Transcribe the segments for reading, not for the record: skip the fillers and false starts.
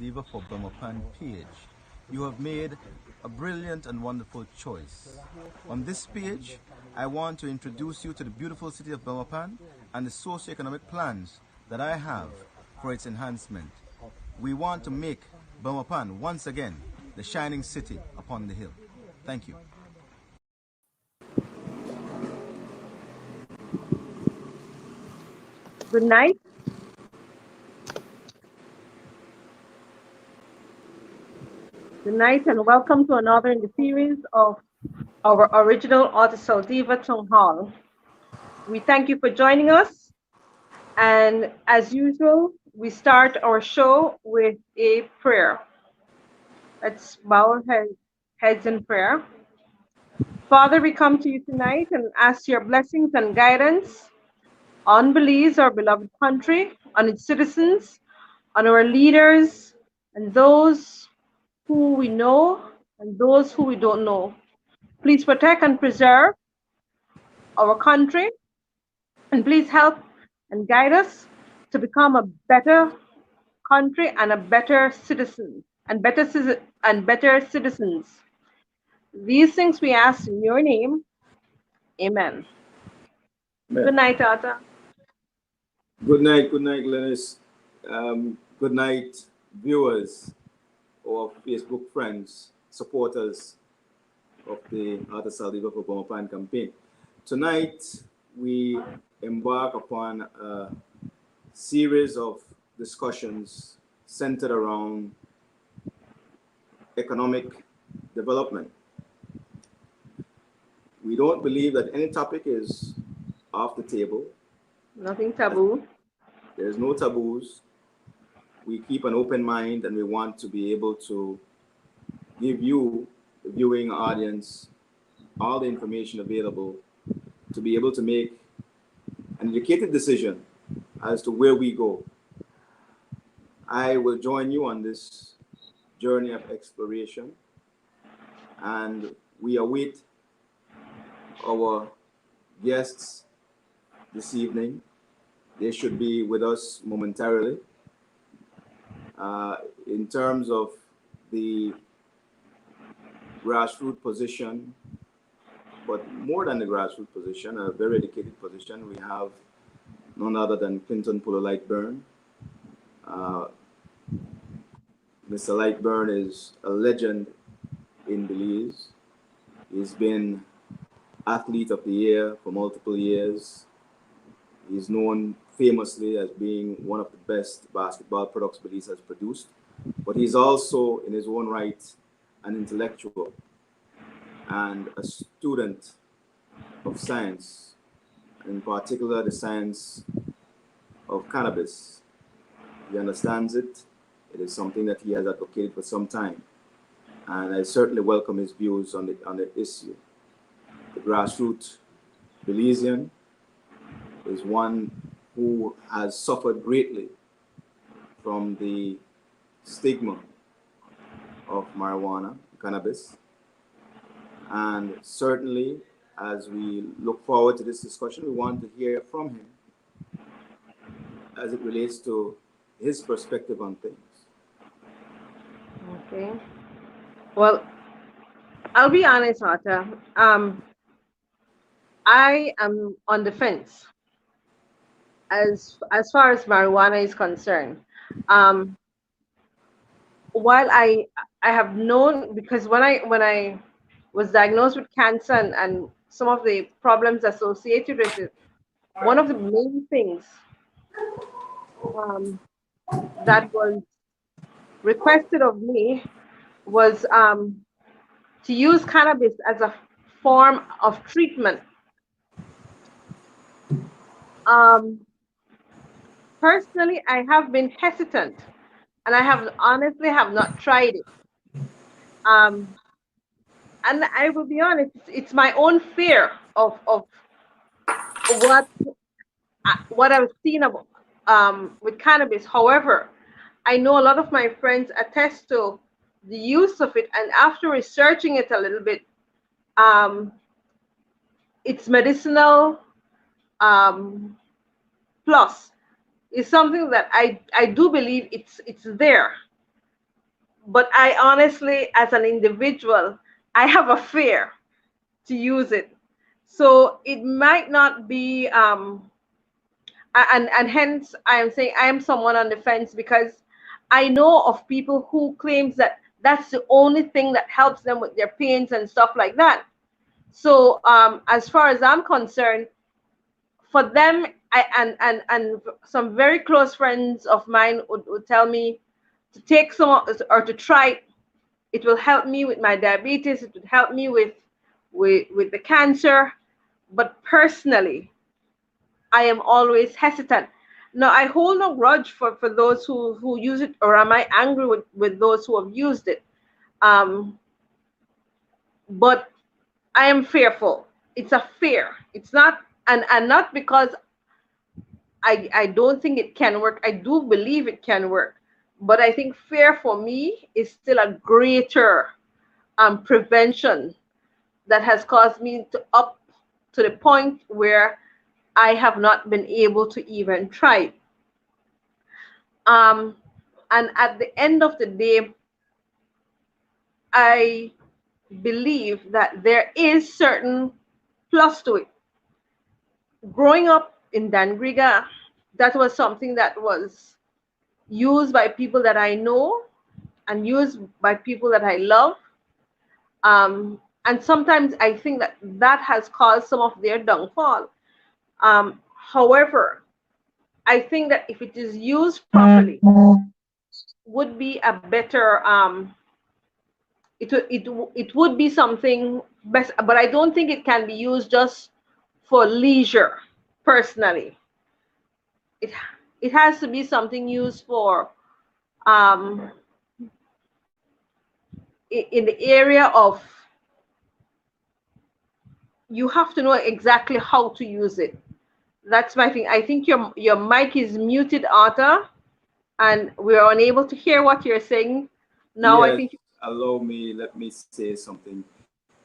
Saldiva for Belmopan page. You have made a brilliant and wonderful choice. On this page, I want to introduce you to the beautiful city of Belmopan and the socioeconomic plans that I have for its enhancement. We want to make Belmopan once again the shining city upon the hill. Thank you. Good night. Good night and welcome to another in the series of our original Artist Saldiva Town Hall. We thank you for joining us. And as usual, we start our show with a prayer. Let's bow our heads in prayer. Father, we come to you tonight and ask your blessings and guidance on Belize, our beloved country, on its citizens, on our leaders, and those who we know and those who we don't know. Please protect and preserve our country, and please help and guide us to become a better country and a better citizen and better citizens. These things we ask in your name. Amen. Good night, Tata. Good night, Glennis. Good night, viewers, or Facebook friends, supporters of the Artist Saldiva for Belmopan campaign. Tonight, we embark upon a series of discussions centered around economic development. We don't believe that any topic is off the table. Nothing taboo. There's no taboos. We keep an open mind and we want to be able to give you, the viewing audience, all the information available to be able to make an educated decision as to where we go. I will join you on this journey of exploration, and we await our guests this evening. They should be with us momentarily. In terms of the grassroots position, but more than the grassroots position, a very educated position, we have none other than Clinton Polo Lightburn. Mr. Lightburn is a legend in Belize. He's been Athlete of the Year for multiple years. He's known famously as being one of the best basketball products Belize has produced, but he's also, in his own right, an intellectual and a student of science, in particular the science of cannabis. He understands it. It is something that he has advocated for some time, and I certainly welcome his views on the issue. The grassroots Belizean is one who has suffered greatly from the stigma of marijuana, cannabis. And certainly, as we look forward to this discussion, we want to hear from him as it relates to his perspective on things. Okay. Well, I'll be honest, Arta. I am on the fence as far as marijuana is concerned. While I have known, because when I was diagnosed with cancer and some of the problems associated with it, one of the main things that was requested of me was to use cannabis as a form of treatment. Personally, I have been hesitant, and I have honestly have not tried it. And I will be honest, it's my own fear of what I've seen about with cannabis. However, I know a lot of my friends attest to the use of it, and after researching it a little bit, it's medicinal plus is something that I do believe it's there. but I honestly, as an individual, I have a fear to use it. So it might not be, and hence I am saying I am someone on the fence, because I know of people who claims that that's the only thing that helps them with their pains and stuff like that. So as far as I'm concerned, for them, and some very close friends of mine would tell me to take some or to try it. It will help me with my diabetes. It would help me with the cancer. But personally, I am always hesitant. Now, I hold no grudge for those who use it, or am I angry with those who have used it? Um, but I am fearful. It's a fear. It's not, and not because I don't think it can work. I do believe it can work. But I think fear for me is still a greater prevention that has caused me to up to the point where I have not been able to even try it. Um, and at the end of the day, I believe that there is certain plus to it. Growing up in Dangriga, that was something that was used by people that I know and used by people that I love. And sometimes I think that that has caused some of their downfall. However, I think that if it is used properly, would be a better it would be something best, but I don't think it can be used just for leisure. Personally, it it has to be something used for um in the area of, you have to know exactly how to use it. That's my thing. I think your mic is muted, Arthur, and we're unable to hear what you're saying. Now I Yes, think allow me, let me say something.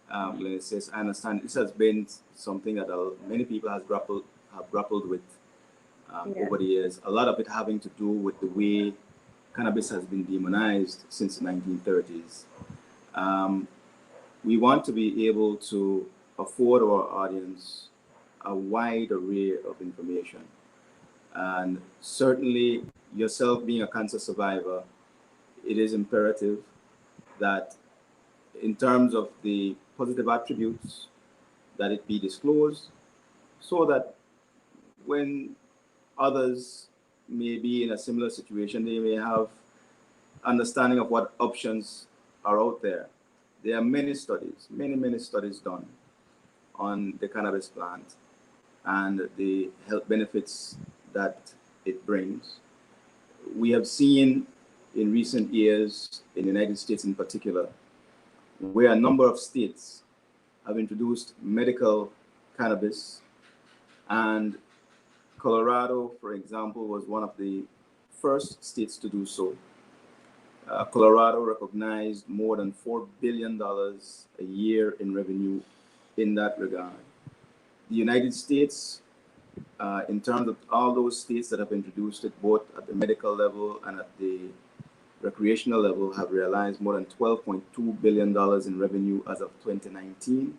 Glenn says, I understand this has been something that many people have grappled with yes. over the years. A lot of it having to do with the way cannabis has been demonized since the 1930s. Um, we want to be able to afford our audience a wide array of information. And certainly, yourself being a cancer survivor, it is imperative that, in terms of the positive attributes, that it be disclosed so that when others may be in a similar situation, they may have understanding of what options are out there. There are many studies, many studies done on the cannabis plant and the health benefits that it brings. We have seen in recent years, in the United States in particular, where a number of states have introduced medical cannabis, and Colorado, for example, was one of the first states to do so. Colorado recognized more than $4 billion a year in revenue in that regard. The United States, in terms of all those states that have introduced it, both at the medical level and at the recreational level, have realized more than $12.2 billion in revenue as of 2019,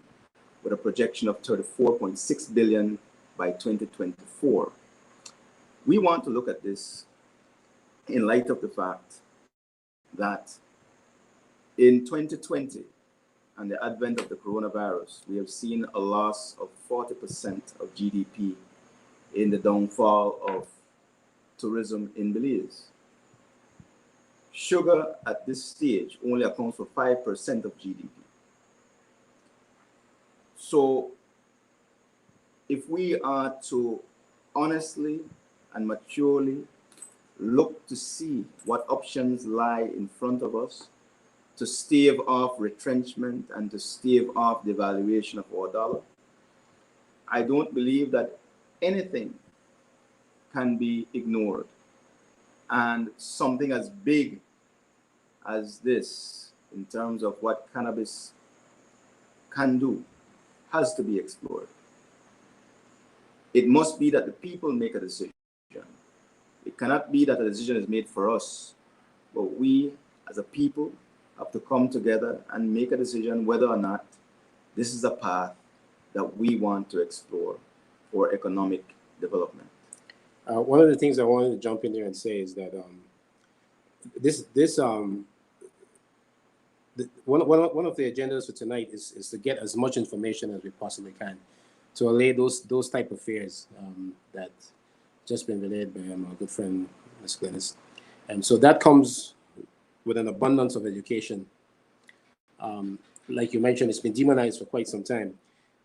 with a projection of $34.6 billion by 2024. We want to look at this in light of the fact that in 2020 and the advent of the coronavirus, we have seen a loss of 40% of GDP in the downfall of tourism in Belize. Sugar at this stage only accounts for 5% of GDP. So if we are to honestly and maturely look to see what options lie in front of us to stave off retrenchment and to stave off the valuation of our dollar, I don't believe that anything can be ignored. And something as big as this, in terms of what cannabis can do, has to be explored. It must be that the people make a decision. It cannot be that a decision is made for us, but we, as a people have to come together and make a decision whether or not this is a path that we want to explore for economic development. One of the things I wanted to jump in there and say is that one of the agendas for tonight is to get as much information as we possibly can to allay those type of fears that just been relayed by my good friend Ms. Glennis. And so that comes with an abundance of education. Like you mentioned, it's been demonized for quite some time.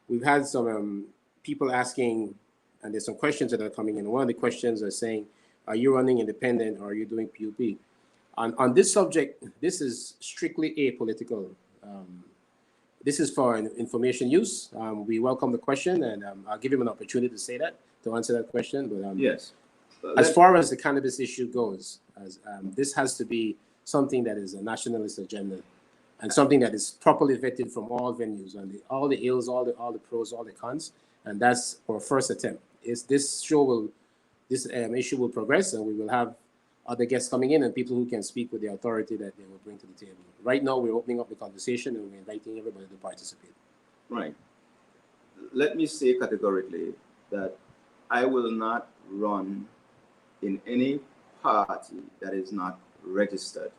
We've had some people asking, and there's some questions that are coming in. One of the questions are saying, are you running independent or are you doing PUP? On this subject, this is strictly apolitical. This is for information use. We welcome the question, and I'll give him an opportunity to say that, to answer that question. But yes. As far as the cannabis issue goes, this has to be something that is a nationalist agenda and something that is properly vetted from all venues, and all the ills, all the pros, all the cons. And that's our first attempt. This issue will progress, and we will have other guests coming in and people who can speak with the authority that they will bring to the table. Right now, we're opening up the conversation and we're inviting everybody to participate. Right. Let me say categorically that I will not run in any party that is not registered.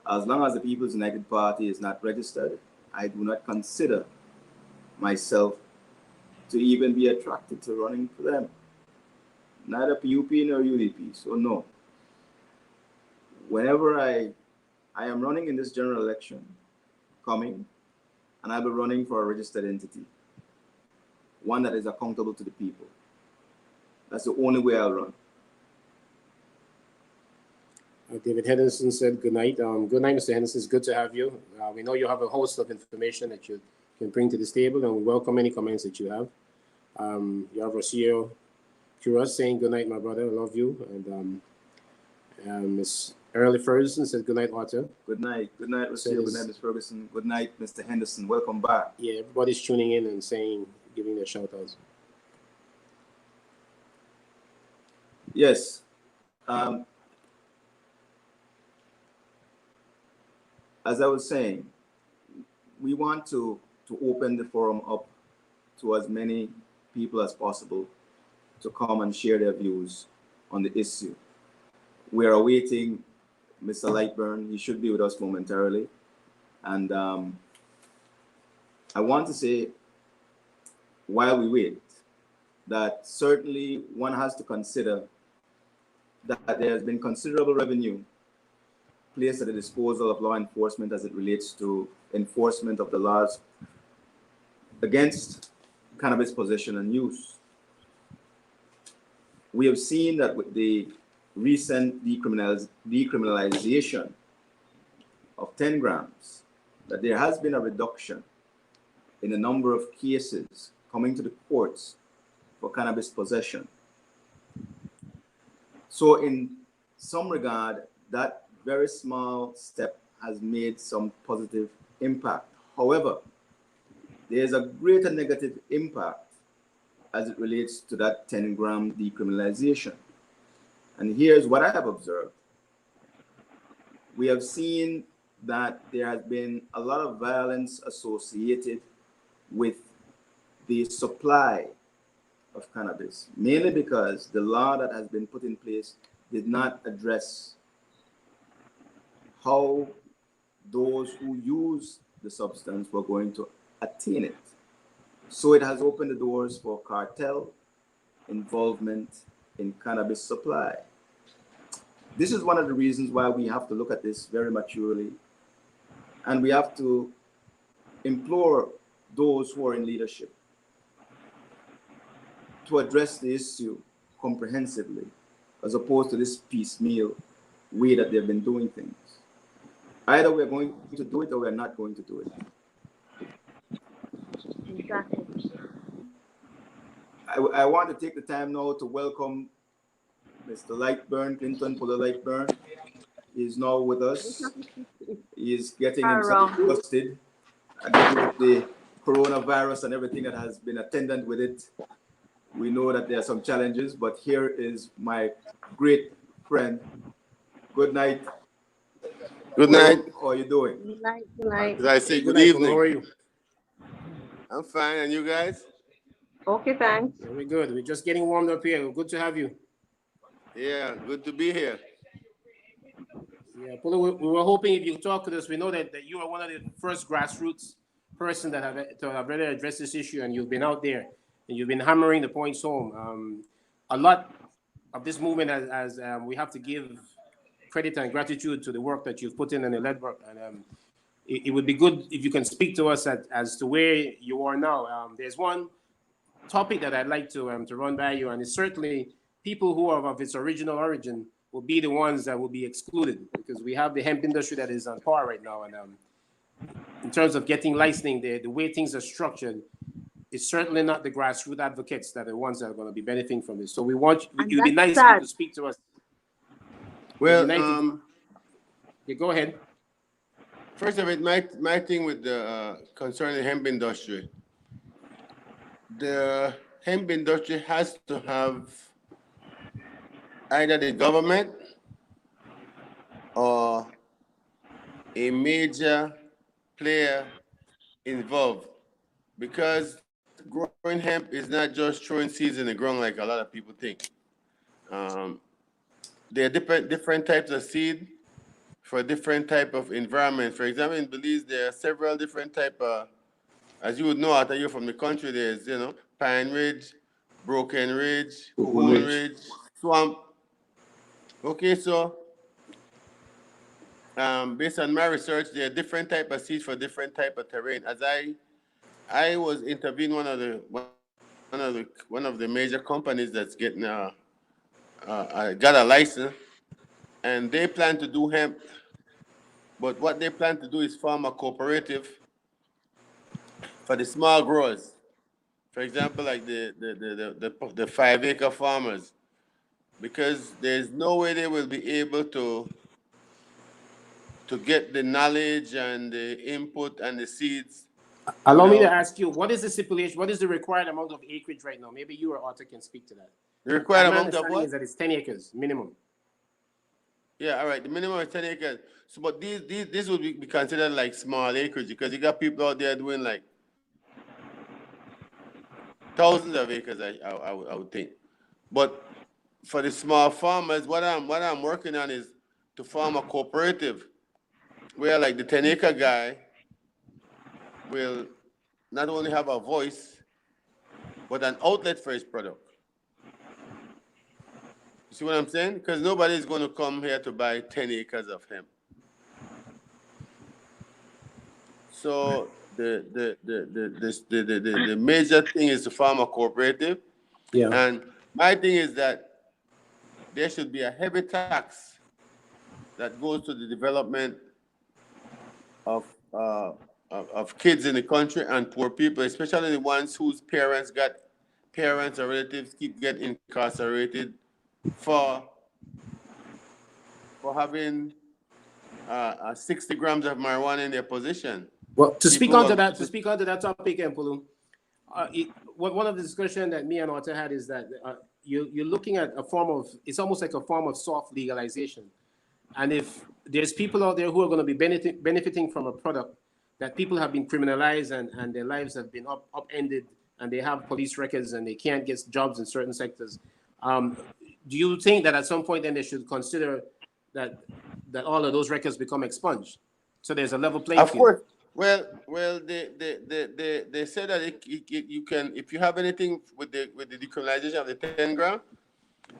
As long as the People's United Party is not registered, I do not consider myself to even be attracted to running for them. Neither PUP nor UDP, so no. Whenever I am running in this general election coming, and I'll be running for a registered entity, one that is accountable to the people. That's the only way I'll run. David Henderson said good night. Good night, Mr. Henderson. It's good to have you. We know you have a host of information that you can bring to this table, and we welcome any comments that you have. You have Rocio Curas saying good night, my brother. I love you. And Ms. Early Ferguson says good night, Arthur. Good night. Good night, Rocio. Good night, Ms. Ferguson. Good night, Mr. Henderson. Welcome back. Yeah, everybody's tuning in and giving their shout outs. Yes. As I was saying, we want to open the forum up to as many people as possible to come and share their views on the issue. We are awaiting Mr. Lightburn. He should be with us momentarily. And I want to say, while we wait, that certainly one has to consider that there has been considerable revenue placed at the disposal of law enforcement as it relates to enforcement of the laws against cannabis possession and use. We have seen that with the recent decriminalization of 10 grams, that there has been a reduction in the number of cases coming to the courts for cannabis possession. So in some regard, that very small step has made some positive impact. However, there's a greater negative impact as it relates to that 10-gram decriminalization. And here's what I have observed. We have seen that there has been a lot of violence associated with the supply of cannabis, mainly because the law that has been put in place did not address how those who use the substance were going to attain it. So it has opened the doors for cartel involvement in cannabis supply. This is one of the reasons why we have to look at this very maturely, and we have to implore those who are in leadership to address the issue comprehensively, as opposed to this piecemeal way that they've been doing things. Either we're going to do it or we're not going to do it. Exactly. I want to take the time now to welcome Mr. Lightburn, Clinton Puller Lightburn. He is now with us. He is getting himself adjusted with the coronavirus and everything that has been attendant with it. We know that there are some challenges, but here is my great friend. Good night, Good night. How are you doing? Good night. Good night. Did I say good night, Polo. evening? How are you? I'm fine, and you guys? Okay, thanks. Very good. We're just getting warmed up here. Good to have you. Yeah, good to be here. Yeah, Polo, we were hoping if you talk with us, we know that you are one of the first grassroots person that have really addressed this issue, and you've been out there and you've been hammering the points home. A lot of this movement as we have to give credit and gratitude to the work that you've put in and the lead work. And it would be good if you can speak to us as to where you are now. There's one topic that I'd like to run by you, and it's certainly people who are of its original origin will be the ones that will be excluded, because we have the hemp industry that is on par right now. And in terms of getting licensing, the way things are structured, it's certainly not the grassroots advocates that are the ones that are going to be benefiting from this. So we want, it would be nice if you could speak to us. Well, yeah, go ahead. First of it, my thing with the concerning the hemp industry, the hemp industry has to have either the government or a major player involved, because growing hemp is not just throwing seeds in the ground like a lot of people think. There are different types of seed for different type of environment. For example, in Belize, there are several different type of, as you would know, after you're from the country, there's, Pine Ridge, Broken Ridge, Cool Ridge, Swamp. Okay, so based on my research, there are different type of seeds for different type of terrain. As I was interviewing one of the major companies that's getting got a license, and they plan to do hemp, but what they plan to do is form a cooperative for the small growers. For example, like the 5-acre farmers, because there's no way they will be able to get the knowledge and the input and the seeds. Allow me to ask you, what is the stipulation? What is the required amount of acreage right now? Maybe you or Arthur can speak to that. The required amount of what? Is that it's 10 acres minimum. Yeah, all right. The minimum is 10 acres. So, but this would be considered like small acreage, because you got people out there doing like thousands of acres. I would think. But for the small farmers, what I'm working on is to form a cooperative where, like, the 10-acre guy will not only have a voice, but an outlet for his product. You see what I'm saying? Because nobody's going to come here to buy 10 acres of hemp. So the major thing is to form a cooperative. Yeah. And my thing is that there should be a heavy tax that goes to the development of kids in the country and poor people, especially the ones whose parents or relatives keep getting incarcerated for having 60 grams of marijuana in their possession. Well, to speak onto that topic, Empulu, one of the discussion that me and Arthur had is that you're looking at a form of, it's almost like a form of soft legalization. And if there's people out there who are going to be benefiting from a product that people have been criminalized and their lives have been upended, and they have police records and they can't get jobs in certain sectors, do you think that at some point then they should consider that all of those records become expunged, so there's a level playing field? Of course. Well, they say that you can, if you have anything with the decriminalization of the 10 gram,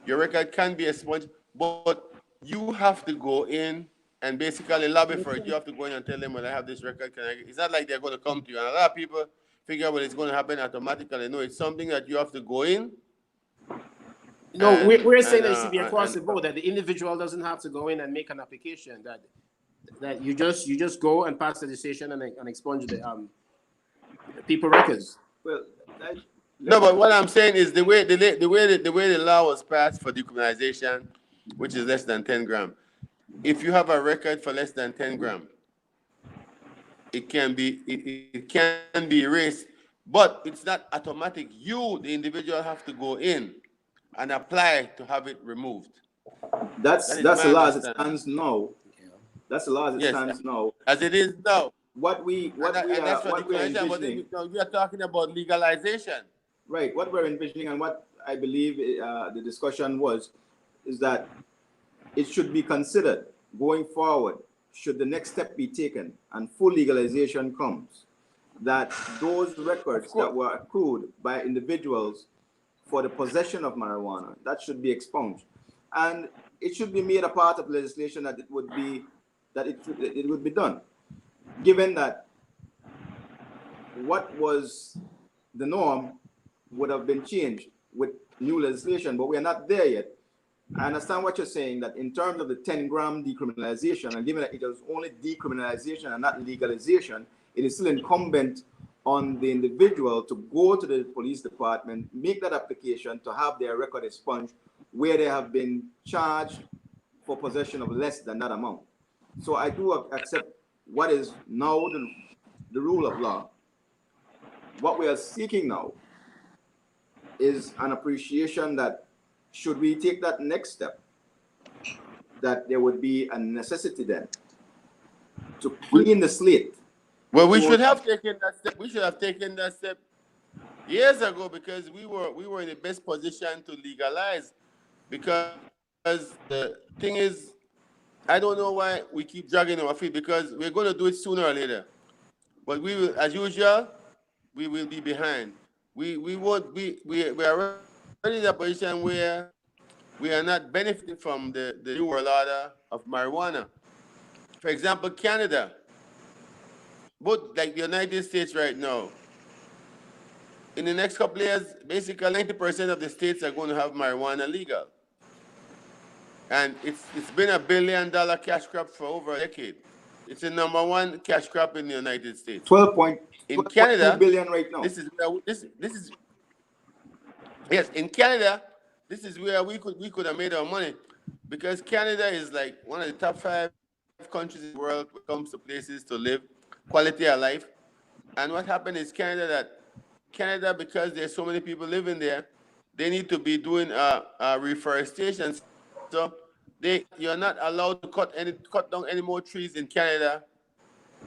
your record can be expunged, but you have to go in and basically lobby for it. You have to go in and tell them, well, I have this record. It's not like they're going to come to you. And a lot of people figure, well, it's going to happen automatically. No, it's something that you have to go in. No, we're saying that it should be across the board, that the individual doesn't have to go in and make an application, that you just go and pass the decision and expunge the people records. Well, no, but what I'm saying is the way the law was passed for decriminalization, which is less than 10 gram. If you have a record for less than 10 gram, it can be erased, but it's not automatic. You, the individual, have to go in and apply to have it removed. That's the law as it stands now. That's the law as it Yes, stands now. as it is now. And That's what what we are declaration, but envisioning, then we are talking about legalization. right? What we're envisioning and what I believe the discussion was, is that it should be considered going forward, should the next step be taken and full legalization comes, that those records that were accrued by individuals for the possession of marijuana, that should be expunged. And it should be made a part of legislation that it would be done, given that what was the norm would have been changed with new legislation, but we are not there yet. I understand what you're saying, that in terms of the 10-gram decriminalization, and given that it was only decriminalization and not legalization, it is still incumbent on the individual to go to the police department, make that application to have their record expunged where they have been charged for possession of less than that amount. So I do accept what is now the rule of law. What we are seeking now is an appreciation that should we take that next step, that there would be a necessity then to clean the slate. Well, we should have taken that step. We should have taken that step years ago, because we were in the best position to legalize. Because the thing is, I don't know why we keep dragging our feet, because we're going to do it sooner or later. But we will, as usual, we will be behind. We won't be. We are already in a position where we are not benefiting from the new world order of marijuana. For example, Canada, both like the United States right now, in the next couple of years, basically 90% of the states are going to have marijuana legal. And it's been $1 billion cash crop for over a decade. It's the #1 cash crop in the United States. 12.2 Canada, billion right now. This is yes, in Canada, this is where we could have made our money, because Canada is like one of the top 5 countries in the world when it comes to places to live, quality of life. And what happened is Canada, because there's so many people living there, they need to be doing reforestation. So you're not allowed to cut down any more trees in Canada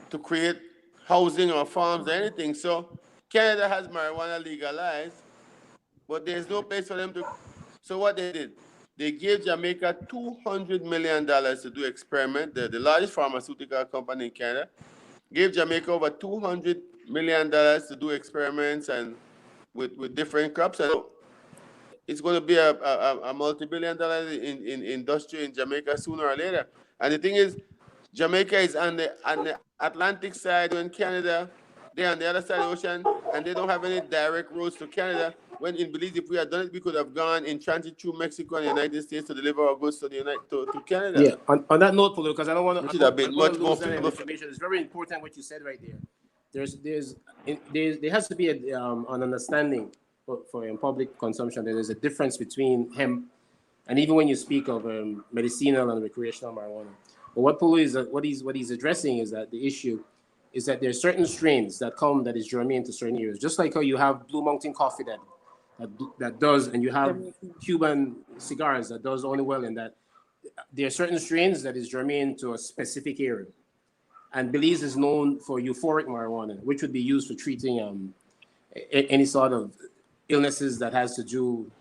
to create housing or farms or anything. So Canada has marijuana legalized, but there's no place for them to. So what they did, they gave Jamaica $200 million to do experiment. The largest pharmaceutical company in Canada gave Jamaica over $200 million to do experiments and with different crops. And it's going to be a multi-billion-dollar in industry in Jamaica sooner or later. And the thing is, Jamaica is on the Atlantic side, when Canada, they're on the other side of the ocean, and they don't have any direct roads to Canada. When in Belize, if we had done it, we could have gone in transit through Mexico and the United States to deliver our goods to to Canada. Yeah. On that note, Paulo, because I don't want to. Which would have been much more information. It's very important what you said right there. There has to be an understanding for public consumption. There is a difference between hemp, and even when you speak of medicinal and recreational marijuana. But what Paulo is what he's addressing is that the issue is that there are certain strains that is germane to certain areas. Just like how you have Blue Mountain coffee that does, and you have Cuban cigars that does only well in that. There are certain strains that is germane to a specific area. And Belize is known for euphoric marijuana, which would be used for treating any sort of illnesses that has to do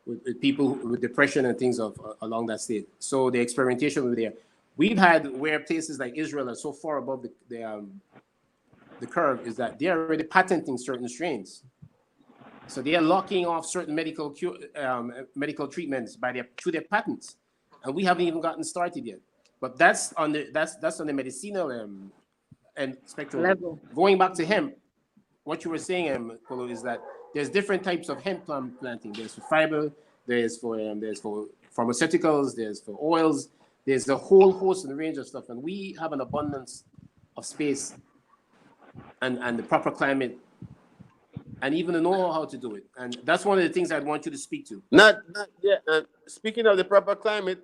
with people with depression and things along that state. So the experimentation over there. We've had where places like Israel are so far above the curve is that they're already patenting certain strains. So they are locking off certain medical treatments through their patents, and we haven't even gotten started yet. But that's on the medicinal and spectrum level. Going back to hemp, what you were saying, Polo, is that there's different types of hemp planting. There's for fiber, there's for pharmaceuticals, there's for oils. There's a whole host and range of stuff, and we have an abundance of space and the proper climate, and even to know how to do it. And that's one of the things I'd want you to speak to. Speaking of the proper climate,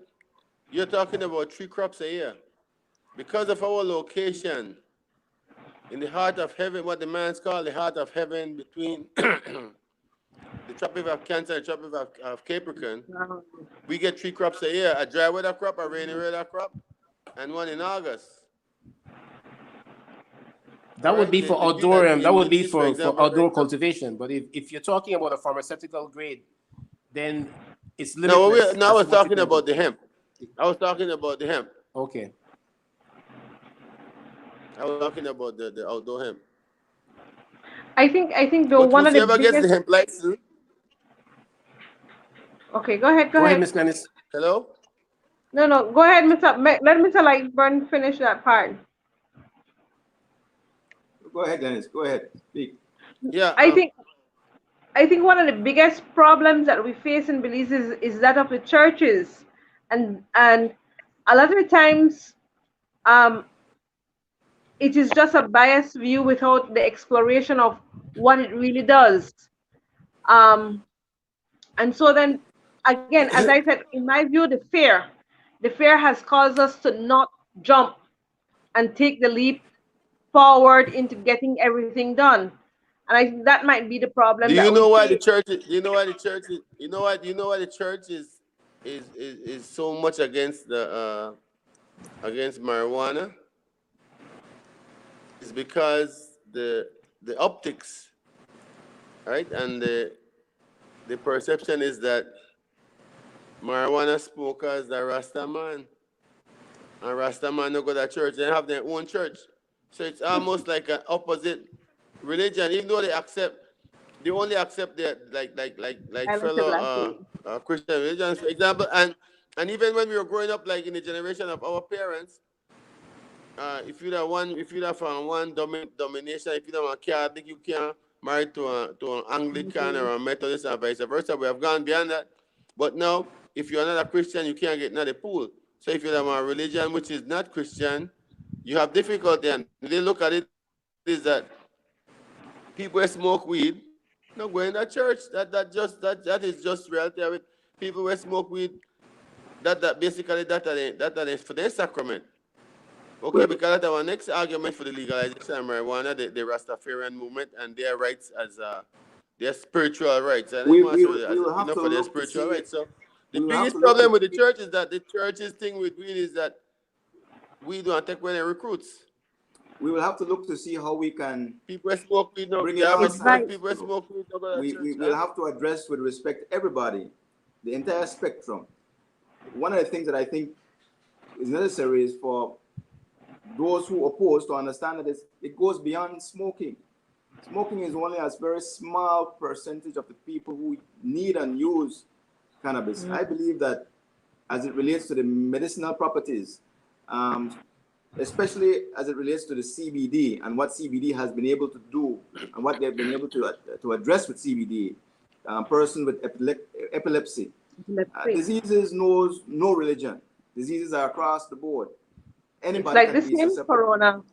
you're talking about 3 crops a year. Because of our location in the heart of heaven, what the man's called the heart of heaven, between the tropic of Cancer and the tropic of Capricorn, we get 3 crops a year: a dry weather crop, a rainy weather crop, and one in August. That would be for outdoor. That would be for outdoor right? cultivation. But if you're talking about a pharmaceutical grade, then it's No, limitless. I was talking about the hemp. I was talking about the hemp. Okay. I was talking about the outdoor hemp. I think though But one of the whoever gets the biggest. hemp license. Okay, go ahead. Go ahead, Ms. Glennis. Hello? No, go ahead, let Mr. Lightburn finish that part. Go ahead, Dennis. Go ahead. Speak. Yeah. I think one of the biggest problems that we face in Belize is that of the churches, and a lot of the times, it is just a biased view without the exploration of what it really does. And so then, again, as I said, in my view, the fear has caused us to not jump and take the leap forward into getting everything done. And I think that might be the problem. Do you know why the church is? You know why the church is? You know what? You know why the church is so much against against marijuana? It's because the optics, right, and the perception is that marijuana smokers are Rasta man, and Rasta man no go to church. They have their own church, so it's almost like an opposite religion. Even though they only accept their like fellow Christian religions, for example, and even when we were growing up, like in the generation of our parents, if you're from one domination, if you're a Catholic, you can't marry to an Anglican or a Methodist and vice versa. We have gone beyond that. But now, if you're not a Christian, you can't get another pool. So if you're a religion which is not Christian, you have difficulty. And they look at it is that people who smoke weed not going to church. That is just reality of it. People who smoke weed, that is for their sacrament. Okay, because that's our next argument for the legalization of marijuana, the Rastafarian movement and their rights as their spiritual rights. And We will have to for their look to spiritual see- rights. So the we will have biggest to look problem to with the see- church is that the church's thing with weed is that we don't take when they recruits. We will have to look to see how we can People who smoke weed, no, bring the it average outside. people who smoke weed, don't go to church. We will have to address with respect everybody, the entire spectrum. One of the things that I think is necessary is for those who oppose to understand that it goes beyond smoking. Smoking is only a very small percentage of the people who need and use cannabis. I believe that as it relates to the medicinal properties, especially as it relates to the CBD and what CBD has been able to do and what they've been able to address with CBD, person with epilepsy. Diseases knows no religion. Diseases are across the board. Anybody it's like can the be same susceptible. corona.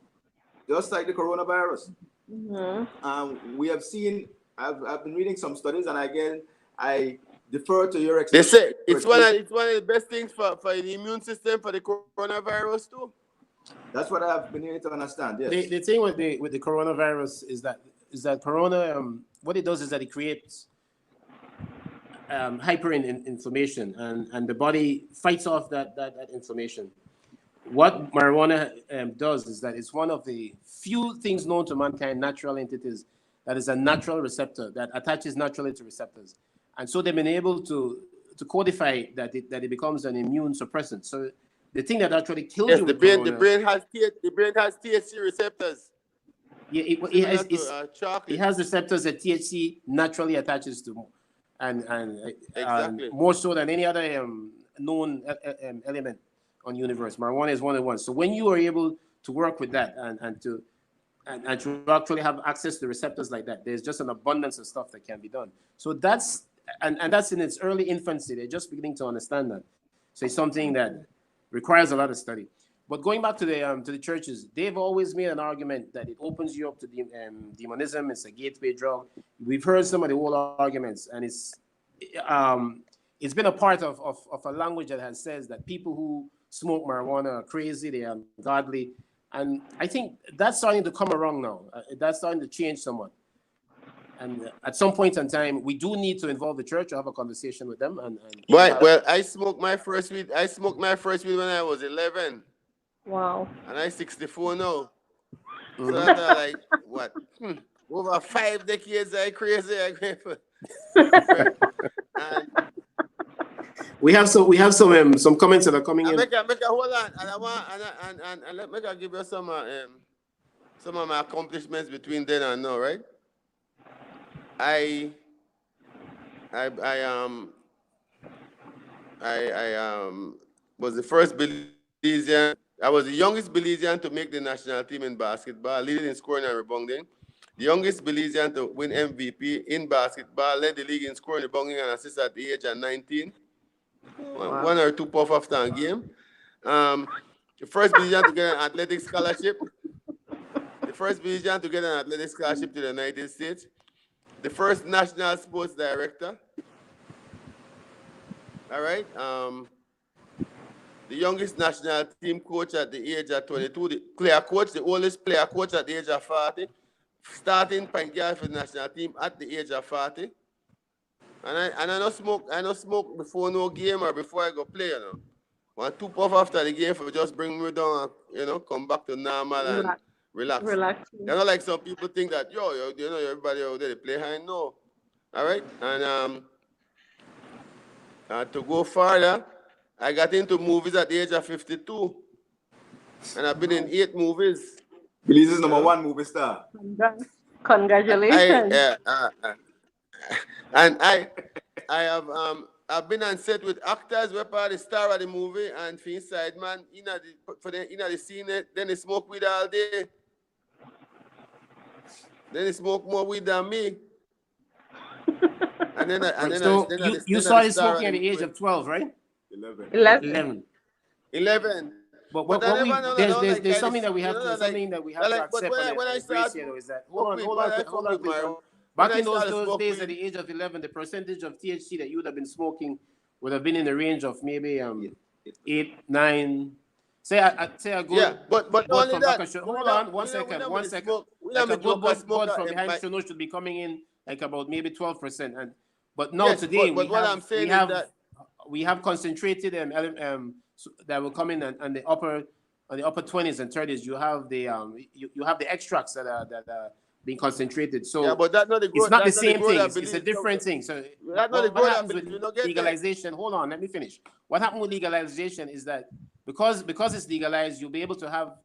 Just like the coronavirus. We have seen, I've been reading some studies, and again, I defer to your They expertise. say it's one of the best things for the immune system for the coronavirus too. That's what I've been able to understand. Yes. The thing with the coronavirus is that corona, what it does is that it creates hyperinflammation, and the body fights off that inflammation. What marijuana does is that it's one of the few things known to mankind, natural entities, that is a natural receptor that attaches naturally to receptors. And so they've been able to codify that it becomes an immune suppressant. So the thing that actually kills you with corona, the brain has THC receptors. Yeah, it has receptors that THC naturally attaches to, and Exactly. more so than any other known element on universe. Marijuana is one of the ones. So when you are able to work with that and to actually have access to receptors like that, there's just an abundance of stuff that can be done. So that's in its early infancy. They're just beginning to understand that. So it's something that requires a lot of study. But going back to the churches, they've always made an argument that it opens you up to demonism. It's a gateway drug. We've heard some of the old arguments, and it's been a part of a language that says that people who smoke marijuana are crazy, they are ungodly. And I think that's starting to come around now. That's starting to change somewhat. And at some point in time, we do need to involve the church to have a conversation with them. Well, I smoked my first weed when I was 11. Wow. And I 64 now. So after like what? Over 5 decades, I crazy. I crazy. And We have some comments that are coming in. make a hold on, and I want and let me give you some of my accomplishments between then and now, right? I was the first Belizean. I was the youngest Belizean to make the national team in basketball, leading in scoring and rebounding. The youngest Belizean to win MVP in basketball, led the league in scoring, rebounding, and assists at the age of 19. One or two puff after a game. The first Belizean to get an athletic scholarship. The first Belizean to get an athletic scholarship to the United States. The first national sports director. All right. The youngest national team coach at the age of 22. The player coach, the oldest player coach at the age of 40. Starting point guard for the national team at the age of 40. And I don't smoke before no game or before I go play, you know. 1 2 puff after the game for just bring me down and, you know, come back to normal and relax. You know, like some people think that, you know, everybody out there, they play high. No. All right. And to go further, I got into movies at the age of 52. And I've been in 8 movies. Belize's #1 movie star. Congratulations. And I have I've been on set with actors where part the star of the movie and for inside man in the scene then they smoke weed all day. Then they smoke more weed than me. And then you started smoking at the age of 12, right? 11. 11. But there's something that we have to accept on the race here, though, is that hold on. Back in those days at the age of 11, the percentage of THC that you would have been smoking would have been in the range of maybe 8, 9. Say a good but only that. Hold on, one second. Like a good bud from behind Shono should be coming in like about maybe 12%. But now today we have concentrated that will come in on the upper 20s and 30s. You have the you have the extracts that are being concentrated. So but that's not the it's not the same thing. It's a different thing. So that's not what happens with legalization? Hold on, let me finish. What happened with legalization is that because it's legalized, you'll be able to have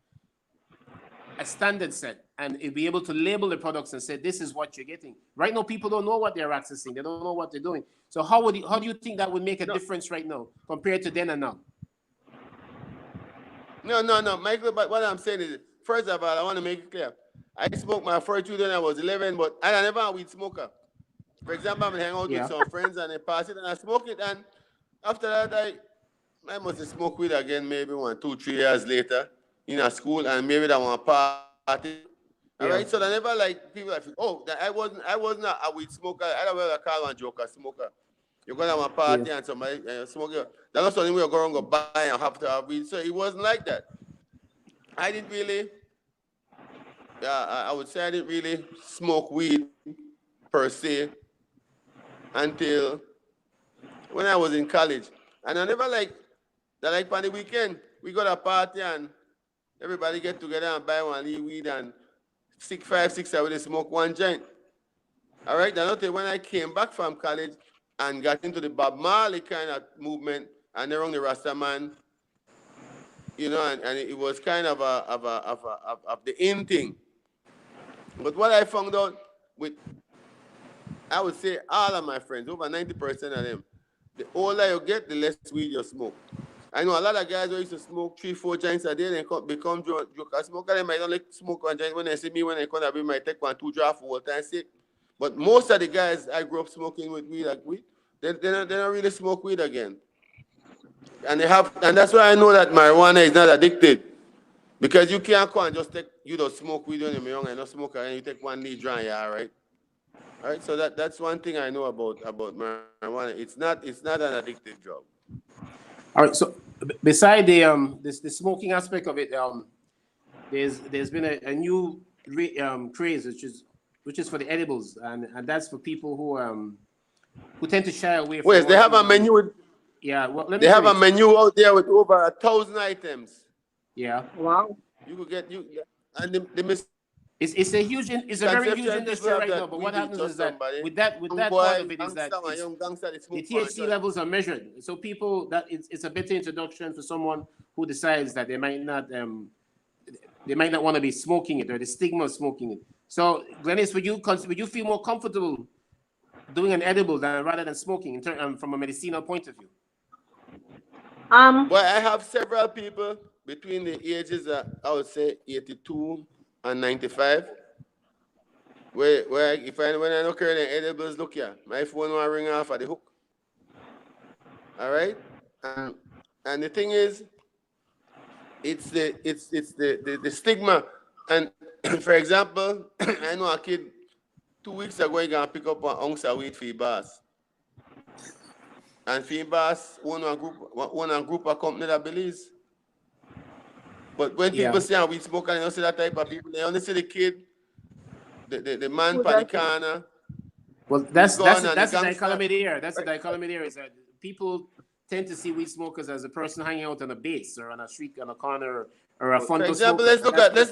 a standard set and you'll be able to label the products and say this is what you're getting. Right now, people don't know what they're accessing. They don't know what they're doing. So how do you think that would make a difference right now compared to then and now? No, Michael. But what I'm saying is, first of all, I want to make it clear. I smoked my first weed when I was 11, but I never a weed smoker. For example, I'm hanging out with some friends and they pass it and I smoke it, and after that I must have smoked weed again maybe 1, 2, 3 years later in a school, and maybe that one party. All right, so I never like people that that I wasn't a weed smoker. I don't know call one joker smoker. You're going to have a party and somebody smoking. That's not something we're going to go buy and have to have weed. So it wasn't like that. I didn't really. I would say I didn't really smoke weed per se until when I was in college. And I never like on the weekend, we got a party and everybody get together and buy one weed and 5, 6 hours they smoke one joint. All right, then until when I came back from college and got into the Bob Marley kind of movement and around the Rasta man, you know, and it was kind of the in thing. But what I found out with, I would say all of my friends, over 90% of them, the older you get, the less weed you smoke. I know a lot of guys who used to smoke 3, 4 joints a day, they become drunk. Smoker, they might not like smoke one joint. When they see me, when they come to be, might take 1, 2 draft for all time sick. But most of the guys I grew up smoking with weed, they don't really smoke weed again. And that's why I know that marijuana is not addicted. Because you can't come and just don't smoke weed when you're young and not smoke and you take 1 leaf dry, yeah, all right? All right, so that's one thing I know about marijuana. It's not an addictive drug. All right, so beside the smoking aspect of it, there's been a new craze which is for the edibles, and that's for people who tend to shy away from. Wait, they have a menu. Yeah, well, they have a menu out there with over 1,000 items. Yeah. Wow. You could get and the It's a huge, it's a very huge misconception people industry have right that now. But what weed is happens just is that somebody. with that Young part of boy, it is that gangster, my it's, young gangster, they the smoke THC levels are measured. So people, that it's a better introduction for someone who decides that they might not want to be smoking it, or the stigma of smoking it. So Glennis, would you feel more comfortable doing an edible rather than smoking from a medicinal point of view? But I have several people between the ages of, I would say, 82 and 95. When I don't carry the edibles, look here, my phone will ring off at the hook. All right, and the thing is, it's the stigma. And for example, I know a kid 2 weeks ago he gonna pick up an ounce of weed for his boss. And for his boss own a group of company that believes. But when people say weed smoker, they don't see that type of people. They only see the kid, the man by the corner. Well, that's the dichotomy there. That's the dichotomy there. Is that people tend to see weed smokers as a person hanging out on a base or on a street, on a corner, or a front. For example, let's look at The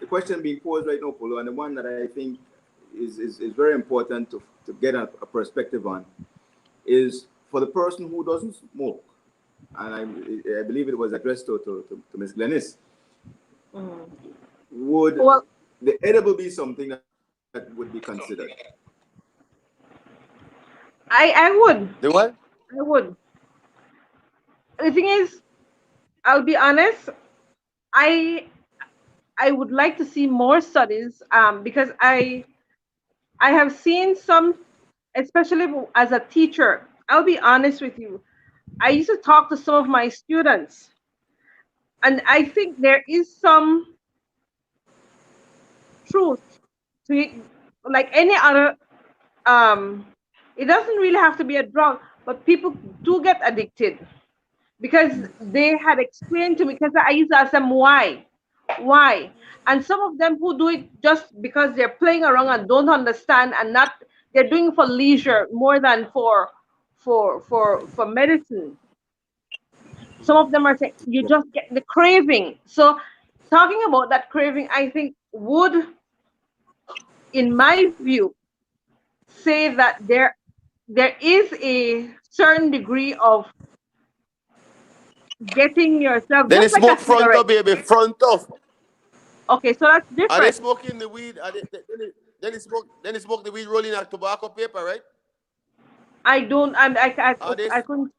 question being posed right now, Polo, and the one that I think is very important to get a perspective on, is for the person who doesn't smoke, and I believe it was addressed to Ms. Glennis. Would the edible be something that would be considered? I would. The what? I would. The thing is, I'll be honest, I would like to see more studies because I have seen some, especially as a teacher. I'll be honest with you. I used to talk to some of my students, and I think there is some truth to it, like any other. It doesn't really have to be a drug, but people do get addicted because they had explained to me, because I used to ask them why, and some of them who do it just because they're playing around and don't understand, and not, they're doing it for leisure more than for medicine. Some of them are saying you just get the craving. So talking about that craving, I think would, in my view, say that there is a certain degree of getting yourself, Then they just like smoke a front cigarette. of, baby, front of. Okay, so that's Are they different. smoking the weed? Then they smoke the weed rolling a tobacco paper, right? I don't. Are they? I couldn't.